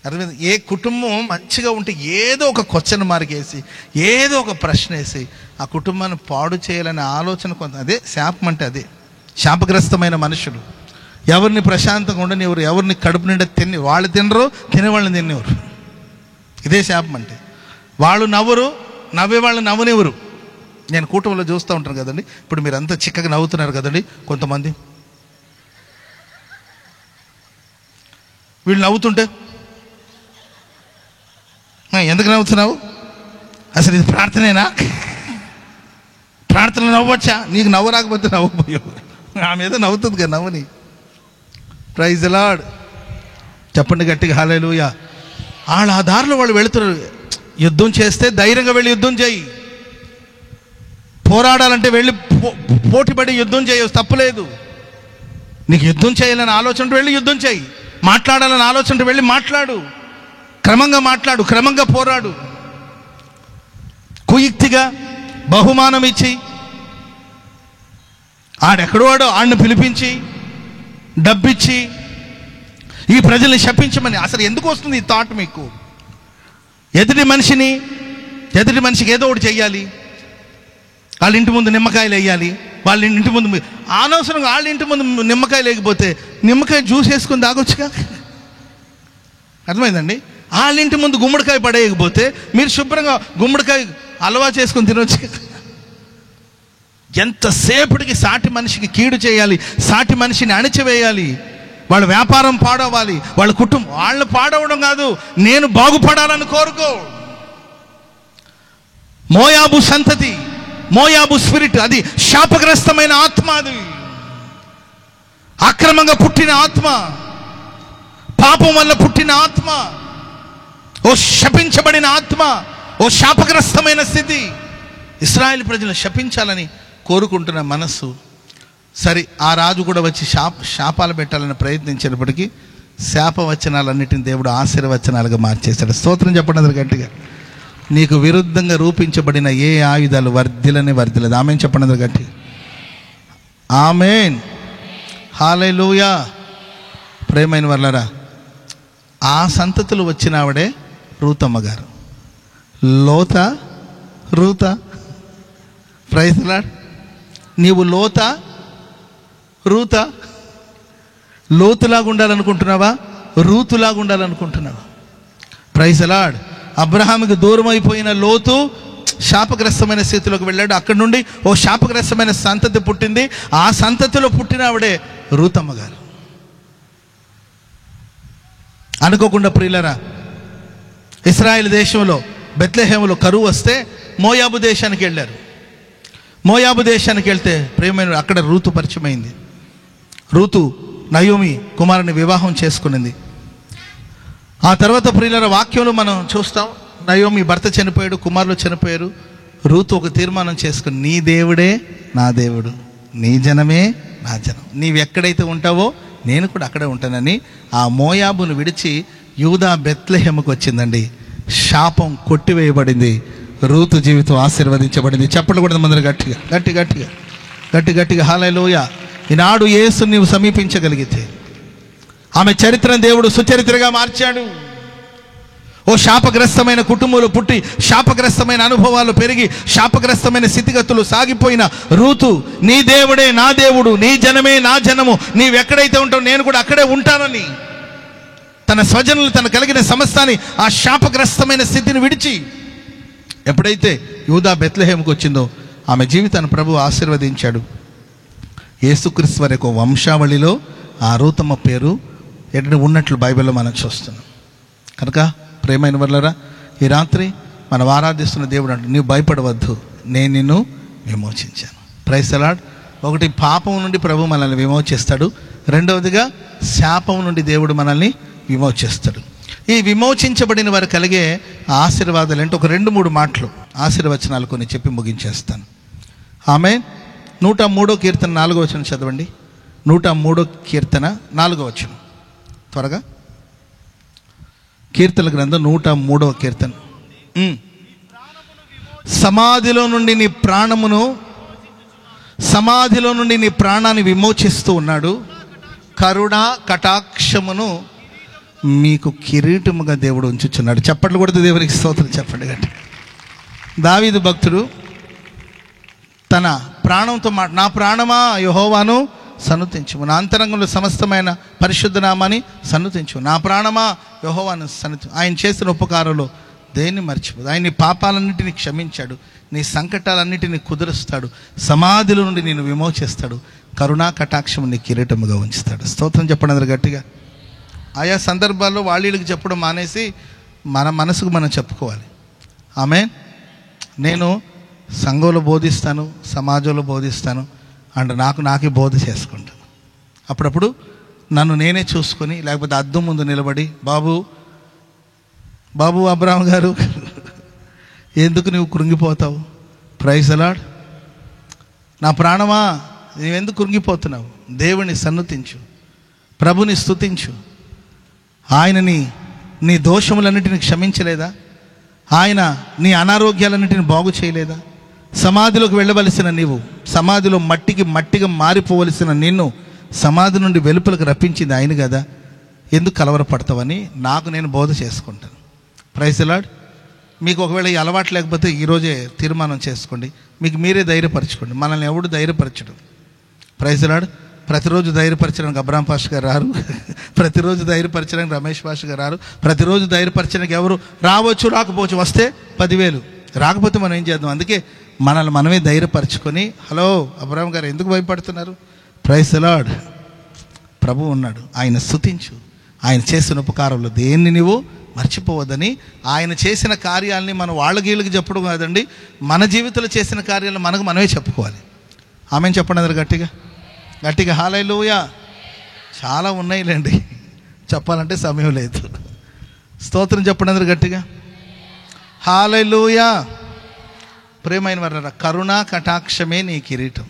అర్థమైంది? ఏ కుటుంబం మంచిగా ఉంటే ఏదో ఒక క్వశ్చన్ మార్క్ వేసి, ఏదో ఒక ప్రశ్న వేసి ఆ కుటుంబాన్ని పాడు చేయాలనే ఆలోచన కొంత. అదే శాపం అంటే, అదే శాపగ్రస్తమైన మనుషులు. ఎవరిని ప్రశాంతంగా ఉండనివ్వరు, ఎవరిని కడుపు నిండా వాళ్ళు తినరు, తినేవాళ్ళని తినేవారు. ఇదే శాపం అంటే. వాళ్ళు నవ్వరు, నవ్వే వాళ్ళు నవ్వనివ్వరు. నేను కూటమిలో చూస్తూ ఉంటాను కదండి. ఇప్పుడు మీరు అంతా చిక్కగా నవ్వుతున్నారు కదండి. కొంతమంది వీళ్ళు నవ్వుతుంటే, ఎందుకు నవ్వుతున్నావు, అసలు ఇది ప్రార్థనేనా, ప్రార్థన నవ్వచ్చా, నీకు నవ్వు రాకపోతే నవ్వబోయావు, ఆమె ఏదో నవ్వుతుంది కదా, నవ్వని. Praise the Lord. చెప్పండి గట్టిగా హల్లెలూయా. వాళ్ళ ఆ దారిలో వాళ్ళు వెళుతున్నారు. యుద్ధం చేస్తే ధైర్యంగా వెళ్ళి యుద్ధం చేయి. పోరాడాలంటే వెళ్ళి పోటీపడి యుద్ధం చేయవచ్చు, తప్పులేదు. నీకు యుద్ధం చేయాలని ఆలోచన వెళ్ళి యుద్ధం చేయి. మాట్లాడాలని ఆలోచన వెళ్ళి మాట్లాడు. క్రమంగా మాట్లాడు, క్రమంగా పోరాడు. కుయుక్తిగా బహుమానం ఇచ్చి ఆడెక్కడోడో ఆడిని పిలిపించి డబ్బిచ్చి ఈ ప్రజల్ని శపించమని. అసలు ఎందుకు వస్తుంది ఈ థాట్ మీకు? ఎదుటి మనిషికి ఏదో ఒకటి చెయ్యాలి, వాళ్ళ ఇంటి ముందు నిమ్మకాయలు వేయాలి, వాళ్ళ ఇంటి ముందు అనవసరంగా వాళ్ళ ఇంటి ముందు నిమ్మకాయ లేకపోతే నిమ్మకాయ జ్యూస్ వేసుకొని తాగొచ్చుగా. అర్థమైందండి? వాళ్ళ ఇంటి ముందు గుమ్మడికాయ పడేయకపోతే మీరు శుభ్రంగా గుమ్మడికాయ హల్వా చేసుకొని తినొచ్చు. ఎంతసేపటికి సాటి మనిషికి కీడు చేయాలి, సాటి మనిషిని అణిచివేయాలి, వాళ్ళ వ్యాపారం పాడవాలి, వాళ్ళ కుటుంబం వాళ్ళని పాడవడం కాదు, నేను బాగుపడాలని కోరుకో. మోయాబు సంతతి, మోయాబు స్పిరిట్, అది శాపగ్రస్తమైన ఆత్మ, అది అక్రమంగా పుట్టిన ఆత్మ, పాపం వల్ల పుట్టిన ఆత్మ, ఓ శపించబడిన ఆత్మ, ఓ శాపగ్రస్తమైన స్థితి. ఇశ్రాయేలు ప్రజలు శపించాలని కోరుకుంటున్న మనస్సు. సరే, ఆ రాజు కూడా వచ్చి శాపాలు పెట్టాలని ప్రయత్నించినప్పటికీ శాపవచనాలన్నిటిని దేవుడు ఆశీర్వచనాలుగా మార్చేశాడు. స్తోత్రం చెప్పండి అందరు గట్టిగా. నీకు విరుద్ధంగా రూపించబడిన ఏ ఆయుధాలు వర్ధిల్లదు. ఆమేన్ చెప్పండి అందరు గట్టిగా. ఆమేన్, హల్లెలూయా. ప్రేమైన వర్లారా, ఆ సంతతులు వచ్చిన ఆవిడే రూతమ్మ గారు. Ruth praise the Lord. నీవు లోతులాగా ఉండాలనుకుంటున్నావా? రూతులాగా ఉండాలనుకుంటున్నావా? Praise the Lord. అబ్రహాముకి దూరం అయిపోయిన లోతు శాపగ్రస్తమైన స్థితిలోకి వెళ్ళాడు. అక్కడి నుండి ఓ శాపగ్రస్తమైన సంతతి పుట్టింది. ఆ సంతతిలో పుట్టిన ఆవిడే రూతమ్మ గారు. అనుకోకుండా ప్రియులరా, ఇశ్రాయేలు దేశంలో బెత్లెహేములో కరువు వస్తే మోయాబు దేశానికి వెళ్ళారు. మోయాబు దేశానికి వెళ్తే ప్రేమైన అక్కడ రూతు పరిచయం అయింది. రూతు నయోమి కుమారుని వివాహం చేసుకునింది. ఆ తర్వాత ప్రియుల వాక్యంలో మనం చూస్తాం, నయోమి భర్త చనిపోయాడు, కుమారులు చనిపోయారు. రూతు ఒక తీర్మానం చేసుకుని, నీ దేవుడే నా దేవుడు, నీ జనమే నా జనం, నీవెక్కడైతే ఉంటావో నేను కూడా అక్కడే ఉంటానని ఆ మోయాబును విడిచి యూదా బెత్లెహేముకు వచ్చిందండి. శాపం కొట్టివేయబడింది. రూతు జీవితం ఆశీర్వదించబడింది. చెప్పలు కూడా మందరు గట్టిగా హల్లెలూయా. ఈనాడు యేసు నీవు సమీపించగలిగితే ఆమె చరిత్రను దేవుడు సుచరిత్రగా మార్చాడు. ఓ శాపగ్రస్తమైన కుటుంబంలో పుట్టి శాపగ్రస్తమైన అనుభవాలు పెరిగి శాపగ్రస్తమైన స్థితిగతులు సాగిపోయిన రూతు, నీ దేవుడే నా దేవుడు, నీ జనమే నా జనము, నీవెక్కడైతే ఉంటావు నేను కూడా అక్కడే ఉంటానని తన స్వజనులు తన కలిగిన సమస్తాన్ని ఆ శాపగ్రస్తమైన స్థితిని విడిచి ఎప్పుడైతే యూదా బెత్లెహేముకు వచ్చిందో ఆమె జీవితాన్ని ప్రభు ఆశీర్వదించాడు. యేసుక్రీస్తు వారి యొక్క వంశావళిలో ఆ రూతమ్మ పేరు ఉన్నట్లు బైబిల్లో మనం చూస్తున్నాం. కనుక ప్రేమైన వర్లరా, ఈ రాత్రి మనం ఆరాధిస్తున్న దేవుడు అంటే, నీవు భయపడవద్దు, నేను నిన్ను విమోచించాను. Praise the lord. ఒకటి, పాపం నుండి ప్రభు మనల్ని విమోచిస్తాడు. రెండవదిగా శాపం నుండి దేవుడు మనల్ని విమోచిస్తాడు. ఈ విమోచించబడిన వారు కలిగే ఆశీర్వాదాలు అంటే ఒక 2-3 మాటలు ఆశీర్వచనాలు కొన్ని చెప్పి ముగించేస్తాను. ఆమేన్. 103వ కీర్తన 4వ వచనం చదవండి. 103వ కీర్తన 4వ వచనం త్వరగా. కీర్తన గ్రంథం 103వ కీర్తన. సమాధిలో నుండి నీ ప్రాణాన్ని విమోచిస్తూ ఉన్నాడు. కరుణా కటాక్షమును మీకు కిరీటముగా దేవుడు ఉంచుచున్నాడు. చప్పట్లు కొడితే దేవునికి స్తోత్రం చెప్పండి గట్టి. దావీదు భక్తుడు తన ప్రాణంతో నా ప్రాణమా యెహోవాను సన్నుతించుము, నా అంతరంగంలో సమస్తమైన పరిశుద్ధ నామాన్ని సన్నుతించు, నా ప్రాణమా యెహోవాను సన్నుతించు. ఆయన చేసిన ఉపకారంలో దేన్ని మర్చిపోదు. ఆయన నీ పాపాలన్నింటినీ క్షమించాడు, నీ సంకటాలన్నింటినీ కుదురుస్తాడు, సమాధిలో నుండి నేను విమోచిస్తాడు, కరుణా కటాక్షము నీ కిరీటముగా ఉంచుతాడు. స్తోత్రం చెప్పండి అందరు గట్టిగా. ఆయా సందర్భాల్లో వాళ్ళకి చెప్పడం మానేసి మన మనసుకు మనం చెప్పుకోవాలి. ఆమేన్. నేను సంఘంలో బోధిస్తాను, సమాజంలో బోధిస్తాను అండ్ నాకే బోధ చేసుకుంటాను. అప్పుడప్పుడు నన్ను నేనే చూసుకొని, లేకపోతే అద్దం ముందు నిలబడి, బాబు అబ్రాహం గారు ఎందుకు నువ్వు కృంగిపోతావు? Praise the lord. నా ప్రాణమా నువ్వెందుకు కృంగిపోతున్నావు? దేవుని సన్నుతించు, ప్రభుని స్తుతించు. ఆయనని నీ దోషములన్నిటిని క్షమించలేదా? ఆయన నీ అనారోగ్యాలన్నిటిని బాగు చేయలేదా? సమాధిలోకి వెళ్ళవలసిన నీవు, సమాధిలో మట్టిగా మారిపోవలసిన నిన్ను సమాధి నుండి వెలుపలకు రప్పించింది ఆయన కదా, ఎందుకు కలవరపడతావని నాకు నేను బోధ చేసుకుంటాను. Praise the Lord. మీకు ఒకవేళ ఈ అలవాటు లేకపోతే ఈరోజే తీర్మానం చేసుకోండి, మీకు మీరే ధైర్యపరచుకోండి. మనల్ని ఎవడు ధైర్యపరచడు. Praise the lord. ప్రతిరోజు ధైర్యపరచడానికి అబ్రాహం పాస్టర్ గారు రారు, ప్రతిరోజు ధైర్యపరచడానికి రమేష్ పాస్టర్ గారు రారు, ప్రతిరోజు ధైర్యపరచడానికి ఎవరు రావచ్చు రాకపోవచ్చు, వస్తే 10,000, రాకపోతే మనం ఏం చేద్దాం. అందుకే మనల్ని మనమే ధైర్యపరచుకొని, హలో అబ్రాహం గారు ఎందుకు భయపడుతున్నారు? Praise the lord. ప్రభు ఉన్నాడు, ఆయన స్తుతించు. ఆయన చేసిన ఉపకారంలో దేన్ని నువ్వు మర్చిపోవద్దని. ఆయన చేసిన కార్యాలని మనం వాళ్ళకి చెప్పడం కాదండి, మన జీవితంలో చేసిన కార్యాలను మనకు మనమే చెప్పుకోవాలి. ఆమెను చెప్పండి అందరు గట్టిగా గట్టిగా హల్లెలూయా. చాలా ఉన్నాయిలేండి, చెప్పాలంటే సమయం లేదు. స్తోత్రం చెప్పండి అందరు గట్టిగా హల్లెలూయా. ప్రేమైన వారలారా, కరుణా కటాక్షమే నీ కిరీటం.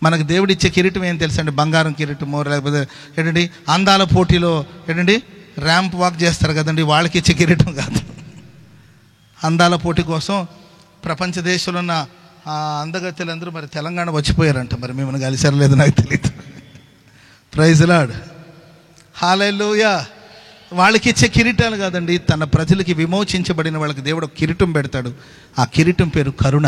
మనకు దేవుడిచ్చే కిరీటం ఏం తెలుసండి? బంగారం కిరీటమో, లేకపోతే ఏంటండి అందాల పోటీలో ఏంటండి ర్యాంప్ వాక్ చేస్తారు కదండి, వాళ్ళకి ఇచ్చే కిరీటం కాదు. అందాల పోటీ కోసం ప్రపంచ దేశంలో ఉన్న అందగత్తెలందరూ మరి తెలంగాణ వచ్చిపోయారంట. మరి మిమ్మల్ని కలిసారో లేదో నాకు తెలియదు. Praise the Lord. హల్లెలూయా. వాళ్ళకి ఇచ్చే కిరీటాలు కాదండి, తన ప్రజలకి విమోచించబడిన వాళ్ళకి దేవుడు కిరీటం పెడతాడు. ఆ కిరీటం పేరు కరుణ,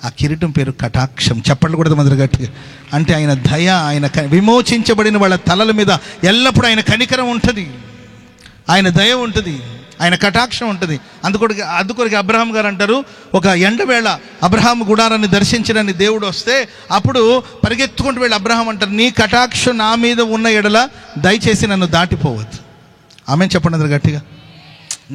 ఆ కిరీటం పేరు కటాక్షం. చెప్పండి కూడా మొదలు గట్టిగా. అంటే ఆయన దయ, ఆయన విమోచించబడిన వాళ్ళ తలల మీద ఎల్లప్పుడూ ఆయన కనికరం ఉంటుంది, ఆయన దయ ఉంటుంది, ఆయన కటాక్షం ఉంటుంది. అందుకొరకు అబ్రహాం గారు అంటారు, ఒక ఎండవేళ అబ్రహాం గుడారాన్ని దర్శించడానికి దేవుడు వస్తే అప్పుడు పరిగెత్తుకుంటూ వెళ్ళి అబ్రహాం అంటారు, నీ కటాక్షం నా మీద ఉన్న ఎడల దయచేసి నన్ను దాటిపోవద్దు. ఆమెను చెప్పండి అందరు గట్టిగా.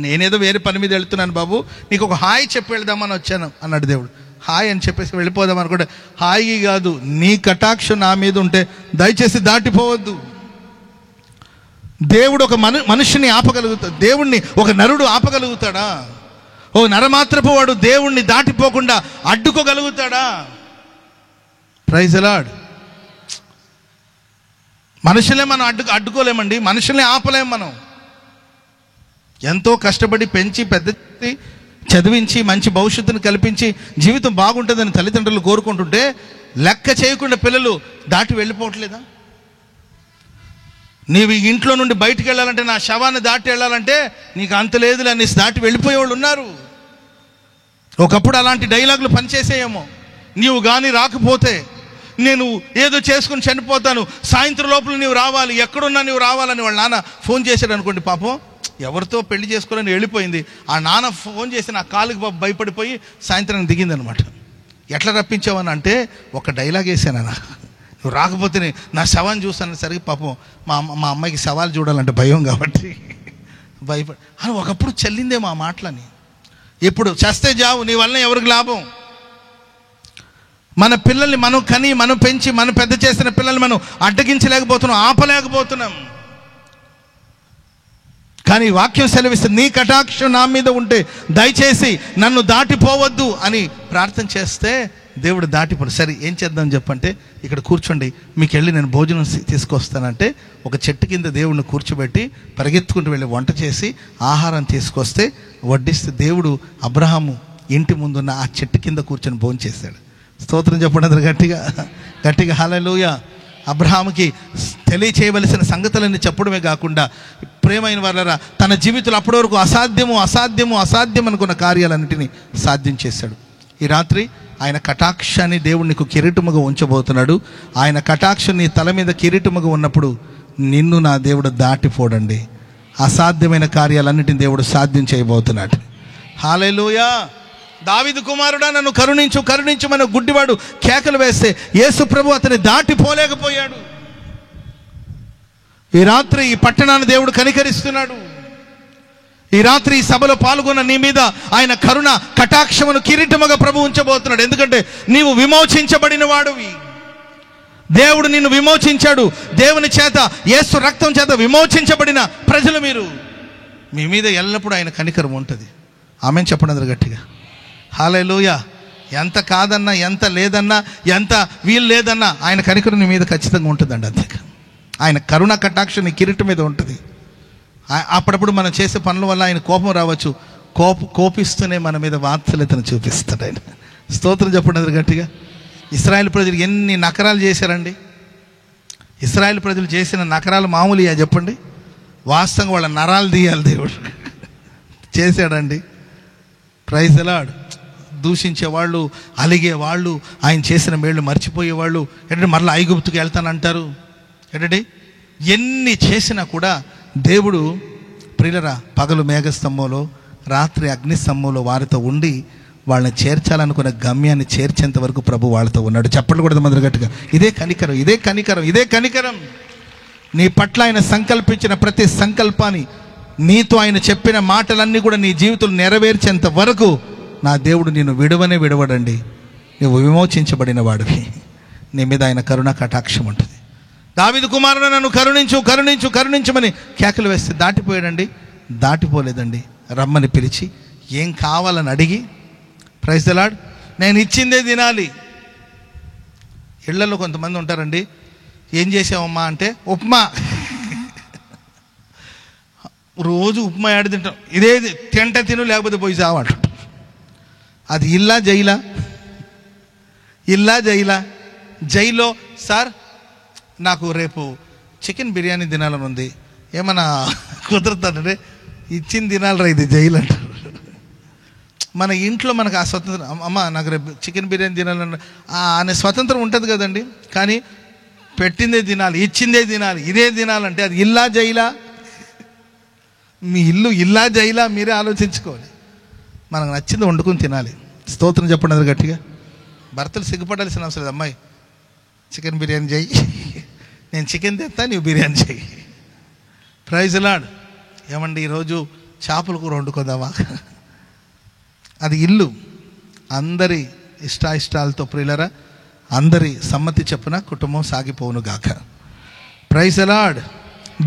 నేనేదో వేరే పని మీద వెళ్తున్నాను బాబు, నీకు ఒక హాయ్ చెప్పి వెళ్దామని వచ్చాను అన్నాడు దేవుడు. హాయ్ అని చెప్పేసి వెళ్ళిపోదాం అనుకుంటే, హాయి కాదు, నీ కటాక్షం నా మీద ఉంటే దయచేసి దాటిపోవద్దు. దేవుడు ఒక మనుషుని ఆపగలుగుతాడు, దేవుణ్ణి ఒక నరుడు ఆపగలుగుతాడా? ఓ నరమాత్రపు వాడు దేవుణ్ణి దాటిపోకుండా అడ్డుకోగలుగుతాడా? Praise the Lord. మనుషులే మనం అడ్డుకోలేమండి, మనుషుల్ని ఆపలేం. మనం ఎంతో కష్టపడి పెంచి పెద్ద చదివించి మంచి భవిష్యత్తును కల్పించి జీవితం బాగుంటుందని తల్లిదండ్రులు కోరుకుంటుంటే లెక్క చేయకుండా పిల్లలు దాటి వెళ్ళిపోవట్లేదా? నీవు ఇంట్లో నుండి బయటికి వెళ్ళాలంటే, నా శవాన్ని దాటి వెళ్ళాలంటే నీకు అంత లేదులే అనేసి దాటి వెళ్ళిపోయే వాళ్ళు ఉన్నారు. ఒకప్పుడు అలాంటి డైలాగులు పనిచేసేయేమో. నీవు కానీ రాకపోతే నేను ఏదో చేసుకుని చనిపోతాను, సాయంత్రం లోపల నీవు రావాలి, ఎక్కడున్నా నీవు రావాలని వాళ్ళ నాన్న ఫోన్ చేశాడు అనుకోండి. పాపం ఎవరితో పెళ్లి చేసుకోవాలని వెళ్ళిపోయింది, ఆ నాన్న ఫోన్ చేసి నా కాలుకి భయపడిపోయి సాయంత్రం దిగిందనమాట. ఎట్లా రప్పించావని అంటే, ఒక డైలాగ్ వేసానన్నా, నువ్వు రాకపోతే నా శవాన్ని చూస్తాను. సరిగ్గా పాపం మా అమ్మాయికి శవాలు చూడాలంటే భయం కాబట్టి భయపడి అని ఒకప్పుడు చెల్లిందే మా మాటలని. ఇప్పుడు చేస్తే జావు, నీ వల్ల ఎవరికి లాభం? మన పిల్లల్ని మనం కని, మనం పెంచి, మనం పెద్ద చేసిన పిల్లల్ని మనం అడ్డగించలేకపోతున్నాం, ఆపలేకపోతున్నాం. కానీ వాక్యం సెలవిస్తుంది, నీ కటాక్షం నా మీద ఉంటే దయచేసి నన్ను దాటిపోవద్దు అని ప్రార్థన చేస్తే దేవుడు దాటిపోడు. సరే ఏం చేద్దాం చెప్పంటే, ఇక్కడ కూర్చోండి, మీకు వెళ్ళి నేను భోజనం తీసుకొస్తానంటే ఒక చెట్టు కింద దేవుడిని కూర్చోబెట్టి పరిగెత్తుకుంటూ వెళ్ళి వంట చేసి ఆహారం తీసుకొస్తే వడ్డిస్తే దేవుడు అబ్రహాము ఇంటి ముందున్న ఆ చెట్టు కింద కూర్చొని భోజనం చేశాడు. స్తోత్రం చెప్పండి అందరు గట్టిగా గట్టిగా హల్లెలూయా. అబ్రహాముకి తెలియచేయవలసిన సంగతులన్నీ చెప్పడమే కాకుండా, ప్రేమైన వారలారా, తన జీవితంలో అప్పటి వరకు అసాధ్యం అనుకున్న కార్యాలన్నింటినీ సాధ్యం చేశాడు. ఈ రాత్రి ఆయన కటాక్షాన్ని దేవుడు నీకు కిరీటముగా ఉంచబోతున్నాడు. ఆయన కటాక్షం నీ తల మీద కిరీటముగా ఉన్నప్పుడు నిన్ను నా దేవుడు దాటిపోడండి. అసాధ్యమైన కార్యాలన్నిటిని దేవుడు సాధ్యం చేయబోతున్నాడు. హల్లెలూయా. దావీదు కుమారుడా నన్ను కరుణించు మన గుడ్డివాడు కేకలు వేస్తే యేసు ప్రభు అతన్ని దాటిపోలేకపోయాడు. ఈ రాత్రి ఈ పట్టణాన్ని దేవుడు కనికరిస్తున్నాడు. ఈ రాత్రి ఈ సభలో పాల్గొన్న నీ మీద ఆయన కరుణ కటాక్షమును కిరీటముగా ప్రభు ఉంచబోతున్నాడు. ఎందుకంటే నీవు విమోచించబడిన వాడువి. దేవుడు నిన్ను విమోచించాడు. దేవుని చేత, యేసు రక్తం చేత విమోచించబడిన ప్రజలు మీరు. మీ మీద ఎల్లప్పుడూ ఆయన కనికరం ఉంటుంది. ఆమెన్ చెప్పండి అందరు గట్టిగా హల్లెలూయా. ఎంత కాదన్నా, ఎంత లేదన్నా, ఎంత వీలు లేదన్నా ఆయన కనికరం నీ మీద ఖచ్చితంగా ఉంటుందండి. అంతే, ఆయన కరుణ కటాక్షం నీ కిరీటం మీద ఉంటుంది. అప్పుడప్పుడు మనం చేసే పనుల వల్ల ఆయన కోపం రావచ్చు, కోపిస్తూనే మన మీద వాత్సల్యతను చూపిస్తాడు ఆయన. స్తోత్రం చెప్పండి అందరు గట్టిగా. ఇశ్రాయేలు ప్రజలు ఎన్ని నకరాలు చేశారండి, ఇశ్రాయేలు ప్రజలు చేసిన నకరాలు మామూలుగా చెప్పండి? వాస్తవంగా వాళ్ళ నరాలు తీయాలి దేవుడు. చేశాడండి. Praise the Lord. దూషించేవాళ్ళు, అలిగేవాళ్ళు, ఆయన చేసిన మేళ్ళు మర్చిపోయేవాళ్ళు, ఏంటంటే మరలా ఐగుప్తుకి వెళ్తానంటారు. ఏంటంటే ఎన్ని చేసినా కూడా దేవుడు ప్రియులరా పగలు మేఘస్తంభంలో, రాత్రి అగ్నిస్తంభంలో వారితో ఉండి వాళ్ళని చేర్చాలనుకున్న గమ్యాన్ని చేర్చేంత వరకు ప్రభు వాళ్ళతో ఉన్నాడు. చెప్పండి కూడా మందరు గట్టిగా. ఇదే కనికరం, ఇదే కనికరం, ఇదే కనికరం. నీ పట్ల ఆయన సంకల్పించిన ప్రతి సంకల్పాన్ని, నీతో ఆయన చెప్పిన మాటలన్నీ కూడా నీ జీవితంలో నెరవేర్చేంత వరకు నా దేవుడు నిన్ను విడవడండి. నువ్వు విమోచించబడిన వాడివి. నీ మీద ఆయన కరుణ కటాక్షం ఉంటుంది. దావీదు కుమారుడు నన్ను కరుణించు, కరుణించు, కరుణించమని కేకలు వేస్తే దాటిపోయాడండి. దాటిపోలేదండి. రమ్మని పిలిచి ఏం కావాలని అడిగి, ప్రైజ్ ది లార్డ్, నేను ఇచ్చిందే తినాలి. ఇళ్లలో కొంతమంది ఉంటారండి, ఏం చేసావమ్మా అంటే ఉప్మా. రోజు ఉప్మా ఏడు తింటాం, ఇదే తిను లేకపోతే పోయి చావంట. అది ఇల్లా జైలా? ఇల్లా జైలా? జైల్లో సార్ నాకు రేపు చికెన్ బిర్యానీ తినాలని ఉంది, ఏమన్నా కుదురుతానంటే ఇచ్చింది తినాలరా, ఇది జైలు అంటారు. మన ఇంట్లో మనకు ఆ స్వతంత్రం, అమ్మ నాకు రేపు చికెన్ బిర్యానీ తినాలని అనే స్వతంత్రం ఉంటుంది కదండి. కానీ పెట్టిందే తినాలి, ఇచ్చిందే తినాలి, ఇదే తినాలంటే అది ఇల్లా జైలా? మీ ఇల్లు ఇల్లా జైలా? మీరే ఆలోచించుకోవాలి. మనకు నచ్చింది వండుకొని తినాలి. స్తోత్రం చెప్పండి అది గట్టిగా. భర్తలు సిగ్గుపడాల్సిన అవసరం లేదు. అమ్మాయి చికెన్ బిర్యానీ చేయి, నేను చికెన్ తెస్తా, నీవు బిర్యానీ చేయి. Praise the Lord. ఏమండి ఈరోజు చేపల కూర వండుకుందామా? అది ఇల్లు. అందరి ఇష్టాయిష్టాలతో ప్రియులరా, అందరి సమ్మతి చెప్పున కుటుంబం సాగిపోవును గాక. Praise the Lord.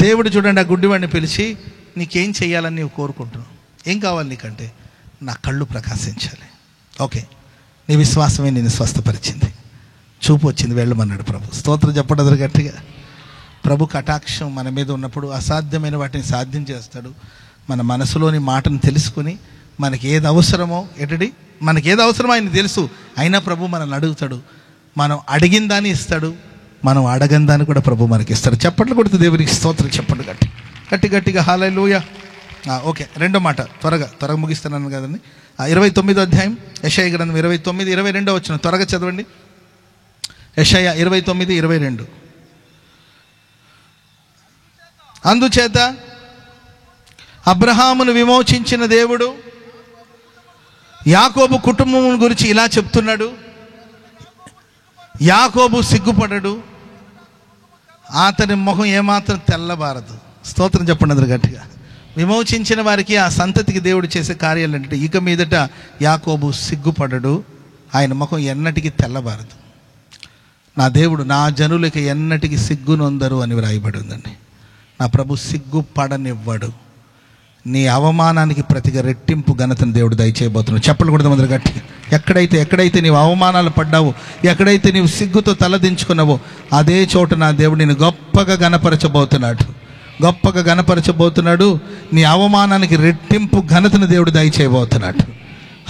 దేవుడు చూడండి ఆ గుడ్డివాడిని పిలిచి, నీకేం చెయ్యాలని నీవు కోరుకుంటున్నావు? ఏం కావాలి నీకంటే? నా కళ్ళు ప్రకాశించాలి. ఓకే, నీ విశ్వాసమే నేను స్వస్థపరిచింది, చూపు వచ్చింది, వెళ్ళమన్నాడు ప్రభు. స్తోత్రం చెప్పడం గట్టిగా. ప్రభు కటాక్షం మన మీద ఉన్నప్పుడు అసాధ్యమైన వాటిని సాధ్యం చేస్తాడు. మన మనసులోని మాటను తెలుసుకుని మనకి ఏది అవసరమో, మనకి ఏది అవసరమో ఆయన తెలుసు. అయినా ప్రభు మనల్ని అడుగుతాడు. మనం అడిగిన దాన్ని ఇస్తాడు, మనం అడగని దాన్ని కూడా ప్రభు మనకి ఇస్తాడు. చప్పట్లు కొడుతూ దేవునికి స్తోత్రం చెప్పండి గట్టిగా హల్లెలూయా. ఓకే, రెండో మాట త్వరగా ముగిస్తున్నాను కదండి. 29వ అధ్యాయం యెషయా గ్రంథం 29, 22 వచనం త్వరగా చదవండి. యెషయా 29, 22. అందుచేత అబ్రహామును విమోచించిన దేవుడు యాకోబు కుటుంబం గురించి ఇలా చెప్తున్నాడు. యాకోబు సిగ్గుపడడు, అతని మొహం ఏమాత్రం తెల్లబారదు. స్తోత్రం చెప్పండి అందరు గట్టిగా. విమోచించిన వారికి, ఆ సంతతికి దేవుడు చేసే కార్యాలు అంటే, ఇక మీదట యాకోబు సిగ్గుపడడు, ఆయన ముఖం ఎన్నటికీ తెల్లబారదు. నా దేవుడు నా జనులకి ఎన్నటికీ సిగ్గునొందరు అని వ్రాయబడి ఉందండి. నా ప్రభు సిగ్గుపడనివ్వడు. నీ అవమానానికి ప్రతిగా రెట్టింపు ఘనతను దేవుడు దయచేయబోతున్నాడు. చెప్పలు కూడా అందరూ గట్టిగా. ఎక్కడైతే నీవు అవమానాలు పడ్డావో, ఎక్కడైతే నీవు సిగ్గుతో తలదించుకున్నావో, అదే చోట నా దేవుడు నేను గొప్పగా గణపరచబోతున్నాడు. నీ అవమానానికి రెట్టింపు ఘనతను దేవుడు దయచేయబోతున్నాడు.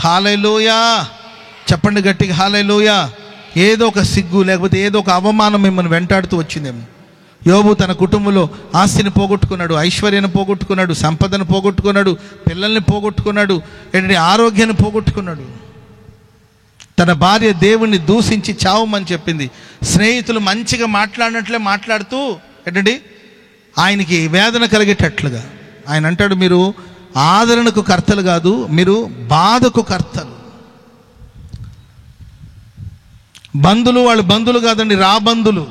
హల్లెలూయా. చెప్పండి గట్టిగా హల్లెలూయా. ఏదో ఒక సిగ్గు లేకపోతే ఏదో ఒక అవమానం మిమ్మల్ని వెంటాడుతూ వచ్చిందేమో. యోబు తన కుటుంబంలో ఆస్తిని పోగొట్టుకున్నాడు, ఐశ్వర్యాన్ని పోగొట్టుకున్నాడు, సంపదను పోగొట్టుకున్నాడు, పిల్లల్ని పోగొట్టుకున్నాడు, ఆరోగ్యాన్ని పోగొట్టుకున్నాడు. తన భార్య దేవుణ్ణి దూషించి చావమని చెప్పింది. స్నేహితులు మంచిగా మాట్లాడినట్లే మాట్లాడుతూ ఆయనకి వేదన కలిగేటట్లుగా ఆయన అంటాడు, మీరు ఆదరణకు కర్తలు కాదు, మీరు బాధకు కర్తలు. బంధులు వాళ్ళు బంధువులు కాదండి, రాబంధులు.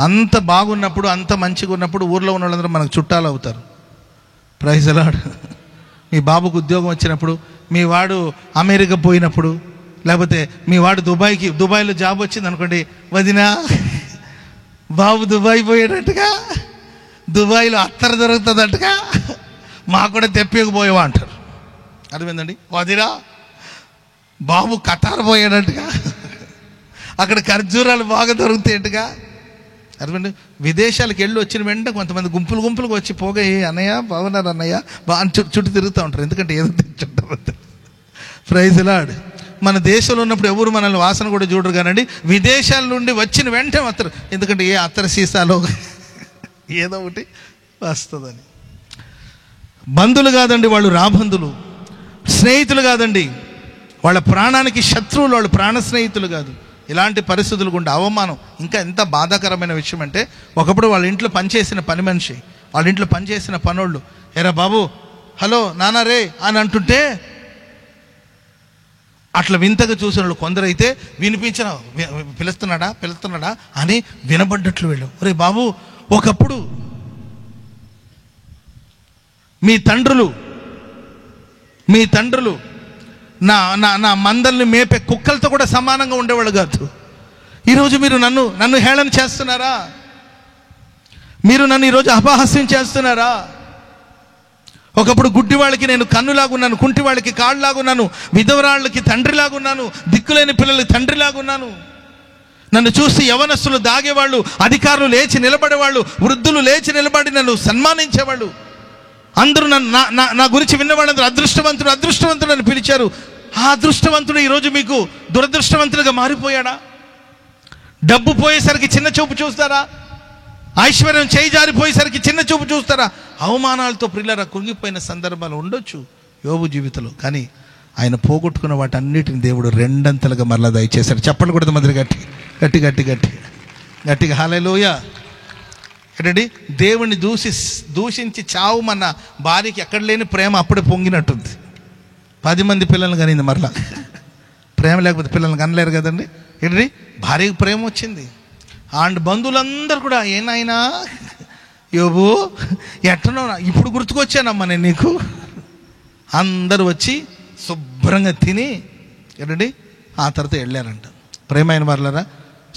అంత బాగున్నప్పుడు, అంత మంచిగా ఉన్నప్పుడు ఊర్లో ఉన్న వాళ్ళందరూ మనకు చుట్టాలు అవుతారు. Praise the lord. మీ బాబుకు ఉద్యోగం వచ్చినప్పుడు, మీ వాడు అమెరికా పోయినప్పుడు, లేకపోతే మీ వాడు దుబాయ్లో జాబ్ వచ్చింది అనుకోండి, వదినా బాబు దుబాయ్ పోయేటట్టుగా, దుబాయ్లో అత్తర దొరుకుతుందట్టుగా, మాకు కూడా తెప్పకపోయావా అంటారు. అర్థమైందండి? వదినా బాబు కతార్ పోయేటట్టుగా, అక్కడ ఖర్జూరాలు బాగా దొరుకుతాయట్టుగా. అర్థమండి? విదేశాలకు వెళ్ళి వచ్చిన వెంటనే కొంతమంది గుంపులుగా వచ్చి పోగా, అన్నయ్య బాగున్నారు అన్నయ్య అని చుట్టూ తిరుగుతూ ఉంటారు. ఎందుకంటే ఏదో తెచ్చుంటారు. Praise the lord. మన దేశంలో ఉన్నప్పుడు ఎవరు మనల్ని వాసన కూడా చూడరు కానండి, విదేశాల నుండి వచ్చిన వెంటనే వస్తారు. ఎందుకంటే ఏ అత్తర సీసాలో ఏదో ఒకటి వస్తుందని. బంధువులు కాదండి వాళ్ళు, రాబంధులు. స్నేహితులు కాదండి, వాళ్ళ ప్రాణానికి శత్రువులు, వాళ్ళు ప్రాణ స్నేహితులు కాదు. ఇలాంటి పరిస్థితులు గుండా అవమానం. ఇంకా ఎంత బాధాకరమైన విషయం అంటే, ఒకప్పుడు వాళ్ళ ఇంట్లో పనిచేసిన పని మనిషి, వాళ్ళ ఇంట్లో పనిచేసిన పనోళ్ళు, ఎరా బాబు హలో నానా రే అని అంటుంటే అట్లా వింతగా చూసిన వాళ్ళు కొందరైతే వినిపించిన పిలుస్తున్నాడా అని వినబడ్డట్లు వెళ్ళు. ఒరే బాబు, ఒకప్పుడు మీ తండ్రులు నా నా నా మందల్ని మేపే కుక్కలతో కూడా సమానంగా ఉండేవాళ్ళు కాదు. ఈరోజు మీరు నన్ను హేళన చేస్తున్నారా? మీరు నన్ను ఈరోజు అపహాస్యం చేస్తున్నారా? ఒకప్పుడు గుడ్డి వాళ్ళకి నేను కన్నులాగున్నాను, కుంటి వాళ్ళకి కాళ్ళలాగున్నాను, విధవరాళ్ళకి తండ్రిలాగున్నాను, దిక్కులేని పిల్లలకి తండ్రిలాగున్నాను. నన్ను చూసి యవనస్తులు దాగేవాళ్ళు, అధికారులు లేచి నిలబడేవాళ్ళు, వృద్ధులు లేచి నిలబడి నన్ను సన్మానించేవాళ్ళు. అందరూ నా గురించి విన్నవాళ్ళందరూ అదృష్టవంతుడు అని పిలిచారు. ఆ అదృష్టవంతుడు ఈరోజు మీకు దురదృష్టవంతులుగా మారిపోయాడా? డబ్బు పోయేసరికి చిన్న చూపు చూస్తారా? ఐశ్వర్యం చేయి జారిపోయేసరికి చిన్న చూపు చూస్తారా? అవమానాలతో ప్రియులారా కుంగిపోయిన సందర్భాలు ఉండొచ్చు యోబు జీవితంలో. కానీ ఆయన పోగొట్టుకున్న వాటన్నిటిని దేవుడు రెండంతలుగా మరలా దయచేశాడు. చెప్పలు కూడా మొదలు గట్టిగా హల్లెలూయా. ఏంటండి, దేవుణ్ణి దూషించి చావుమన్న భార్యకి ఎక్కడ లేని ప్రేమ అప్పుడే పొంగినట్టుంది. 10 మంది పిల్లల్ని కనింది. మరలా ప్రేమ లేకపోతే పిల్లల్ని కనలేరు కదండి. ఏంటండి, భార్యకి ప్రేమ వచ్చింది. అండ్ బంధువులందరూ కూడా ఏనాయనా యోబు ఎట్టనో ఇప్పుడు గుర్తుకొచ్చానమ్మా నేను నీకు. అందరూ వచ్చి శుభ్రంగా తిని ఏంటండి ఆ తర్వాత వెళ్ళారంట. ప్రేమైన వాళ్ళరా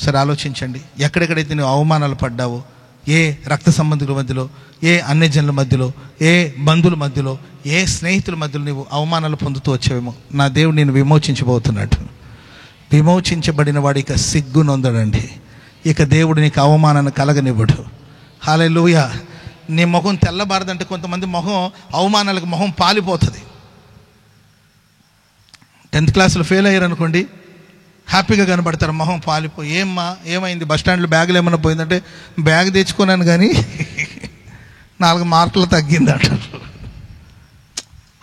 సరే ఆలోచించండి, ఎక్కడెక్కడైతే నువ్వు అవమానాలు పడ్డావో, ఏ రక్త సంబంధుల మధ్యలో, ఏ అన్యజనుల మధ్యలో, ఏ బంధువుల మధ్యలో, ఏ స్నేహితుల మధ్యలో నువ్వు అవమానాలు పొందుతూ వచ్చావేమో, నా దేవుడు నేను విమోచించబోతున్నాడు. విమోచించబడిన వాడు ఇక సిగ్గు నొందడండి. ఇక దేవుడు నీకు అవమానాన్ని కలగనివ్వడు. హల్లెలూయా. నీ మొహం తెల్లబారదంటే కొంతమంది మొహం అవమానాలకు మొహం పాలిపోతుంది. 10th క్లాస్లో ఫెయిల్ అయ్యారు అనుకోండి, హ్యాపీగా కనబడతారు, మొహం పాలిపోయి. ఏమైంది బస్టాండ్లో బ్యాగులు ఏమన్నా పోయిందంటే, బ్యాగ్ తెచ్చుకున్నాను కానీ 4 మార్కులు తగ్గింది అంటారు.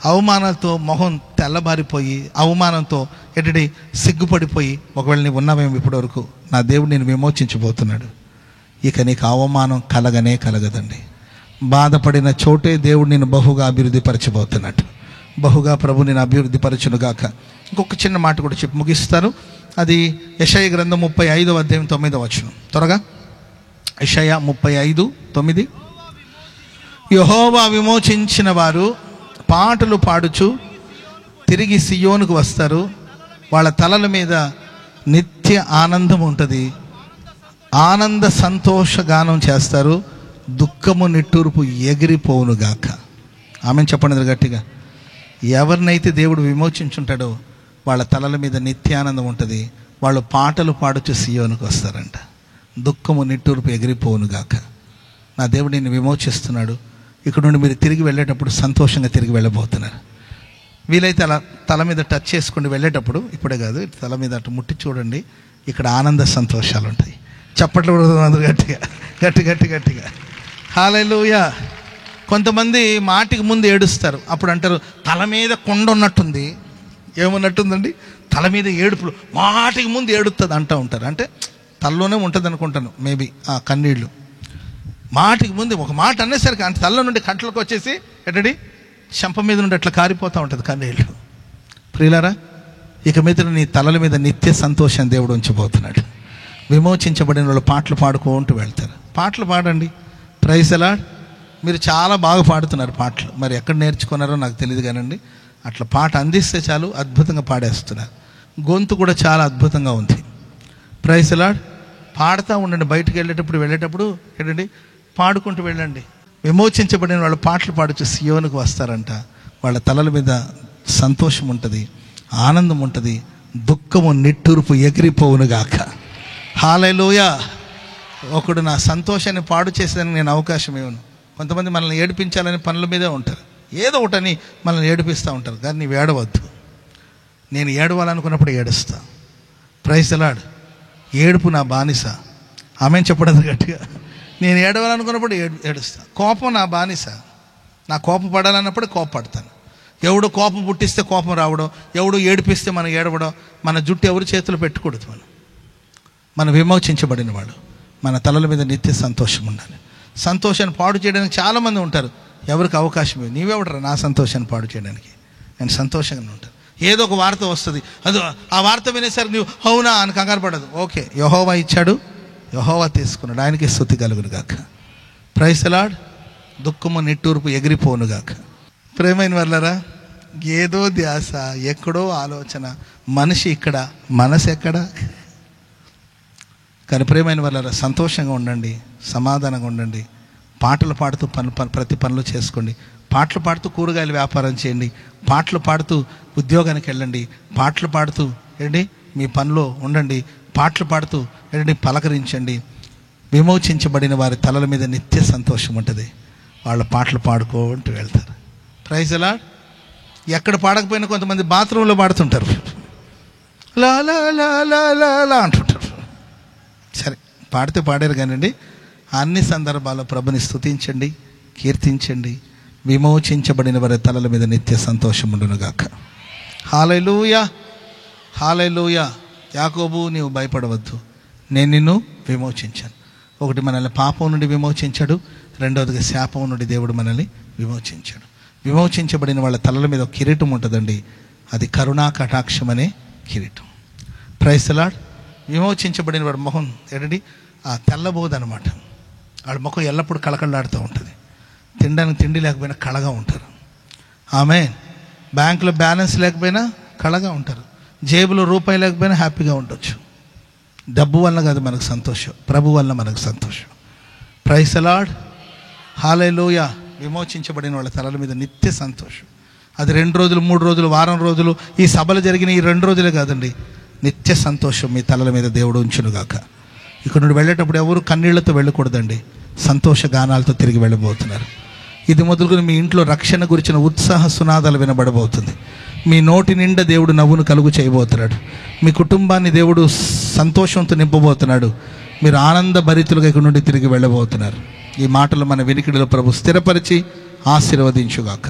అవమానాలతో మొహం తెల్లబారిపోయి, అవమానంతో ఎటడి సిగ్గుపడిపోయి, ఒకవేళ నీవు ఉన్నావేమో ఇప్పటి వరకు, నా దేవుడు నేను విమోచించబోతున్నాడు. ఇక నీకు అవమానం కలగదండి. బాధపడిన చోటే దేవుడు నేను బహుగా అభివృద్ధి పరచబోతున్నాడు. బహుగా ప్రభు నేను అభివృద్ధి పరచునుగాక. ఇంకొక చిన్న మాట కూడా చెప్పి ముగిస్తాను. అది యెషయా గ్రంథం 35వ అధ్యాయం 9వ వచనం. త్వరగా యెషయా 35:9. యెహోవా విమోచించిన వారు పాటలు పాడుచు తిరిగి సియోనుకు వస్తారు. వాళ్ళ తలల మీద నిత్య ఆనందం ఉంటుంది. ఆనంద సంతోష గానం చేస్తారు. దుఃఖము నిట్టూర్పు ఎగిరిపోవునుగాక. ఆమెను చెప్పండి గట్టిగా. ఎవరినైతే దేవుడు విమోచించుంటాడో వాళ్ళ తలల మీద నిత్యానందం ఉంటుంది. వాళ్ళు పాటలు పాడుచు సియోనుకు వస్తారంట. దుఃఖము నిట్టూర్పు ఎగిరిపోవునుగాక. నా దేవుడు నిన్ను విమోచిస్తున్నాడు. ఇక్కడ నుండి మీరు తిరిగి వెళ్ళేటప్పుడు సంతోషంగా తిరిగి వెళ్ళబోతున్నారు. వీలైతే అలా తల మీద టచ్ చేసుకోండి వెళ్ళేటప్పుడు. ఇప్పుడే కాదు, తల మీద అటు ముట్టి చూడండి. ఇక్కడ ఆనంద సంతోషాలు ఉంటాయి. చప్పట్లు కూడా గట్టిగా హల్లెలూయా. కొంతమంది మాటికి ముందు ఏడుస్తారు. అప్పుడు అంటారు తల మీద కొండ ఉన్నట్టుంది. ఏమున్నట్టుందండి? తల మీద ఏడుపులు, మాటికి ముందు ఏడుస్తుంది అంటూ ఉంటారు. అంటే తలలోనే ఉంటుంది అనుకుంటాను మేబీ ఆ కన్నీళ్ళు. మాటికి ముందు ఒక మాట అనేసరికి అంటే తల్ల నుండి కంట్లకు వచ్చేసి ఎటడి చెంప మీద నుండి అట్లా కారిపోతూ ఉంటుంది కన్నీళ్ళు. ప్రియులారా, ఇక మీద నీ తలల మీద నిత్య సంతోషం దేవుడు ఉంచబోతున్నాడు. విమోచించబడిన వాళ్ళు పాటలు పాడుకుంటూ వెళ్తారు. పాటలు పాడండి. Praise the Lord. మీరు చాలా బాగా పాడుతున్నారు పాటలు. మరి ఎక్కడ నేర్చుకున్నారో నాకు తెలియదు కానండి, అట్లా పాట అందిస్తే చాలు అద్భుతంగా పాడేస్తున్నారు. గొంతు కూడా చాలా అద్భుతంగా ఉంది. Praise the Lord. పాడుతూ ఉండండి. బయటకు వెళ్ళేటప్పుడు ఏంటండి పాడుకుంటూ వెళ్ళండి. విమోచించబడిన వాళ్ళు పాటలు పాడుచు సియోనుకు వస్తారంట. వాళ్ళ తలల మీద సంతోషం ఉంటుంది, ఆనందం ఉంటుంది. దుఃఖము నిట్టూర్పు ఎగిరిపోవునుగాక. హల్లెలూయా. ఒకడు నా సంతోషాన్ని పాడు చేసేదానికి నేను అవకాశం ఇవ్వను. కొంతమంది మనల్ని ఏడిపించాలని పనుల మీదే ఉంటారు. ఏదో ఒకటని మనల్ని ఏడిపిస్తూ ఉంటారు. కానీ నీవు ఏడవద్దు. నేను ఏడవాలనుకున్నప్పుడు ఏడుస్తా. Praise the Lord. ఏడుపు నా బానిస. ఆమెను చెప్పడం గట్టిగా. నేను ఏడవాలనుకున్నప్పుడు ఏడుస్తా. కోపం నా బానిస. నా కోపం పడాలన్నప్పుడు కోపపడతాను. ఎవడు కోపం పుట్టిస్తే కోపం రావడం, ఎవడు ఏడిపిస్తే మనం ఏడవడం, మన జుట్టు ఎవరి చేతులు పెట్టకూడదు. మనం విమోచించబడిన వాడు. మన తలల మీద నిత్య సంతోషం ఉండాలి. సంతోషాన్ని పాడు చేయడానికి చాలామంది ఉంటారు. ఎవరికి అవకాశం ఇవ్వు. నీవెవడరా నా సంతోషాన్ని పాడు చేయడానికి? నేను సంతోషంగా ఉంటాను. ఏదో ఒక వార్త వస్తుంది, అది ఆ వార్త వినేసరికి నువ్వు అవునా అని కంగారు పడదు. ఓకే, యెహోవా ఇచ్చాడు, యెహోవా తీసుకున్నాడు, ఆయనకి స్తుతి కలుగును గాక. Praise the Lord. దుఃఖము నిట్టూర్పు ఎగిరిపోను గాక. ప్రేమైన వాళ్ళరా, ఏదో ధ్యాస, ఎక్కడో ఆలోచన, మనిషి ఇక్కడ, మనసు ఎక్కడ? కానీ ప్రేమైన వాళ్ళరా, సంతోషంగా ఉండండి, సమాధానంగా ఉండండి. పాటలు పాడుతూ ప్రతి పనులు చేసుకోండి. పాటలు పాడుతూ కూరగాయల వ్యాపారం చేయండి. పాటలు పాడుతూ ఉద్యోగానికి వెళ్ళండి. పాటలు పాడుతూ ఏంటి మీ పనిలో ఉండండి. పాటలు పాడుతూ ఏంటి పలకరించండి. విమోచించబడిన వారి తలల మీద నిత్య సంతోషం ఉంటుంది. వాళ్ళ పాటలు పాడుకుంటూ వెళ్తారు. Praise the Lord. ఎక్కడ పాడకపోయినా కొంతమంది బాత్రూంలో పాడుతుంటారు, లా లా లా లా లా లా అంటుంటారు. సరే, పాడితే పాడారు కానండి. అన్ని సందర్భాల్లో ప్రభుని స్తుతించండి, కీర్తించండి. విమోచించబడిన వారి తలల మీద నిత్య సంతోషం ఉండును గాక. హల్లెలూయా, హల్లెలూయా. యాకోబు, నీవు భయపడవద్దు, నేను నిన్ను విమోచించాను. ఒకటి, మనల్ని పాపం నుండి విమోచించాడు. రెండవదిగా శాపం నుండి దేవుడు మనల్ని విమోచించాడు. విమోచించబడిన వాళ్ళ తలల మీద ఒక కిరీటం ఉంటుందండి. అది కరుణా కటాక్షం అనే కిరీటం. Praise the lord. విమోచించబడిన వాడి మొహం ఏంటండి, ఆ తెల్లబోదు అనమాట. వాళ్ళ ముఖం ఎల్లప్పుడూ కళకళలాడుతూ ఉంటుంది. తినడానికి తిండి లేకపోయినా కళగా ఉంటారు. ఆమేన్. బ్యాంకులో బ్యాలెన్స్ లేకపోయినా కళగా ఉంటారు. జేబులో రూపాయి లేకపోయినా హ్యాపీగా ఉండొచ్చు. డబ్బు వల్ల కాదు మనకు సంతోషం, ప్రభు వల్ల మనకు సంతోషం. Praise the Lord. హల్లెలూయా. విమోచించబడిన వాళ్ళ తలల మీద నిత్య సంతోషం. అది 2 రోజులు, 3 రోజులు, వారం రోజులు, ఈ సభలు జరిగిన ఈ 2 రోజులే కాదండి. నిత్య సంతోషం మీ తలల మీద దేవుడు ఉంచునుగాక. ఇక్కడ నుండి వెళ్ళేటప్పుడు ఎవరు కన్నీళ్లతో వెళ్ళకూడదండి. సంతోష గానాలతో తిరిగి వెళ్ళబోతున్నారు. ఇది మొదలుకొని మీ ఇంట్లో రక్షణ గురించిన ఉత్సాహ సునాదాలు వినబడబోతుంది. మీ నోటి నిండా దేవుడు నవ్వును కలుగు చేయబోతున్నాడు. మీ కుటుంబాన్ని దేవుడు సంతోషంతో నింపబోతున్నాడు. మీరు ఆనంద భరితులుగా ఇక్కడ నుండి తిరిగి వెళ్ళబోతున్నారు. ఈ మాటలు మన వినికిడిలో ప్రభు స్థిరపరిచి ఆశీర్వదించుగాక.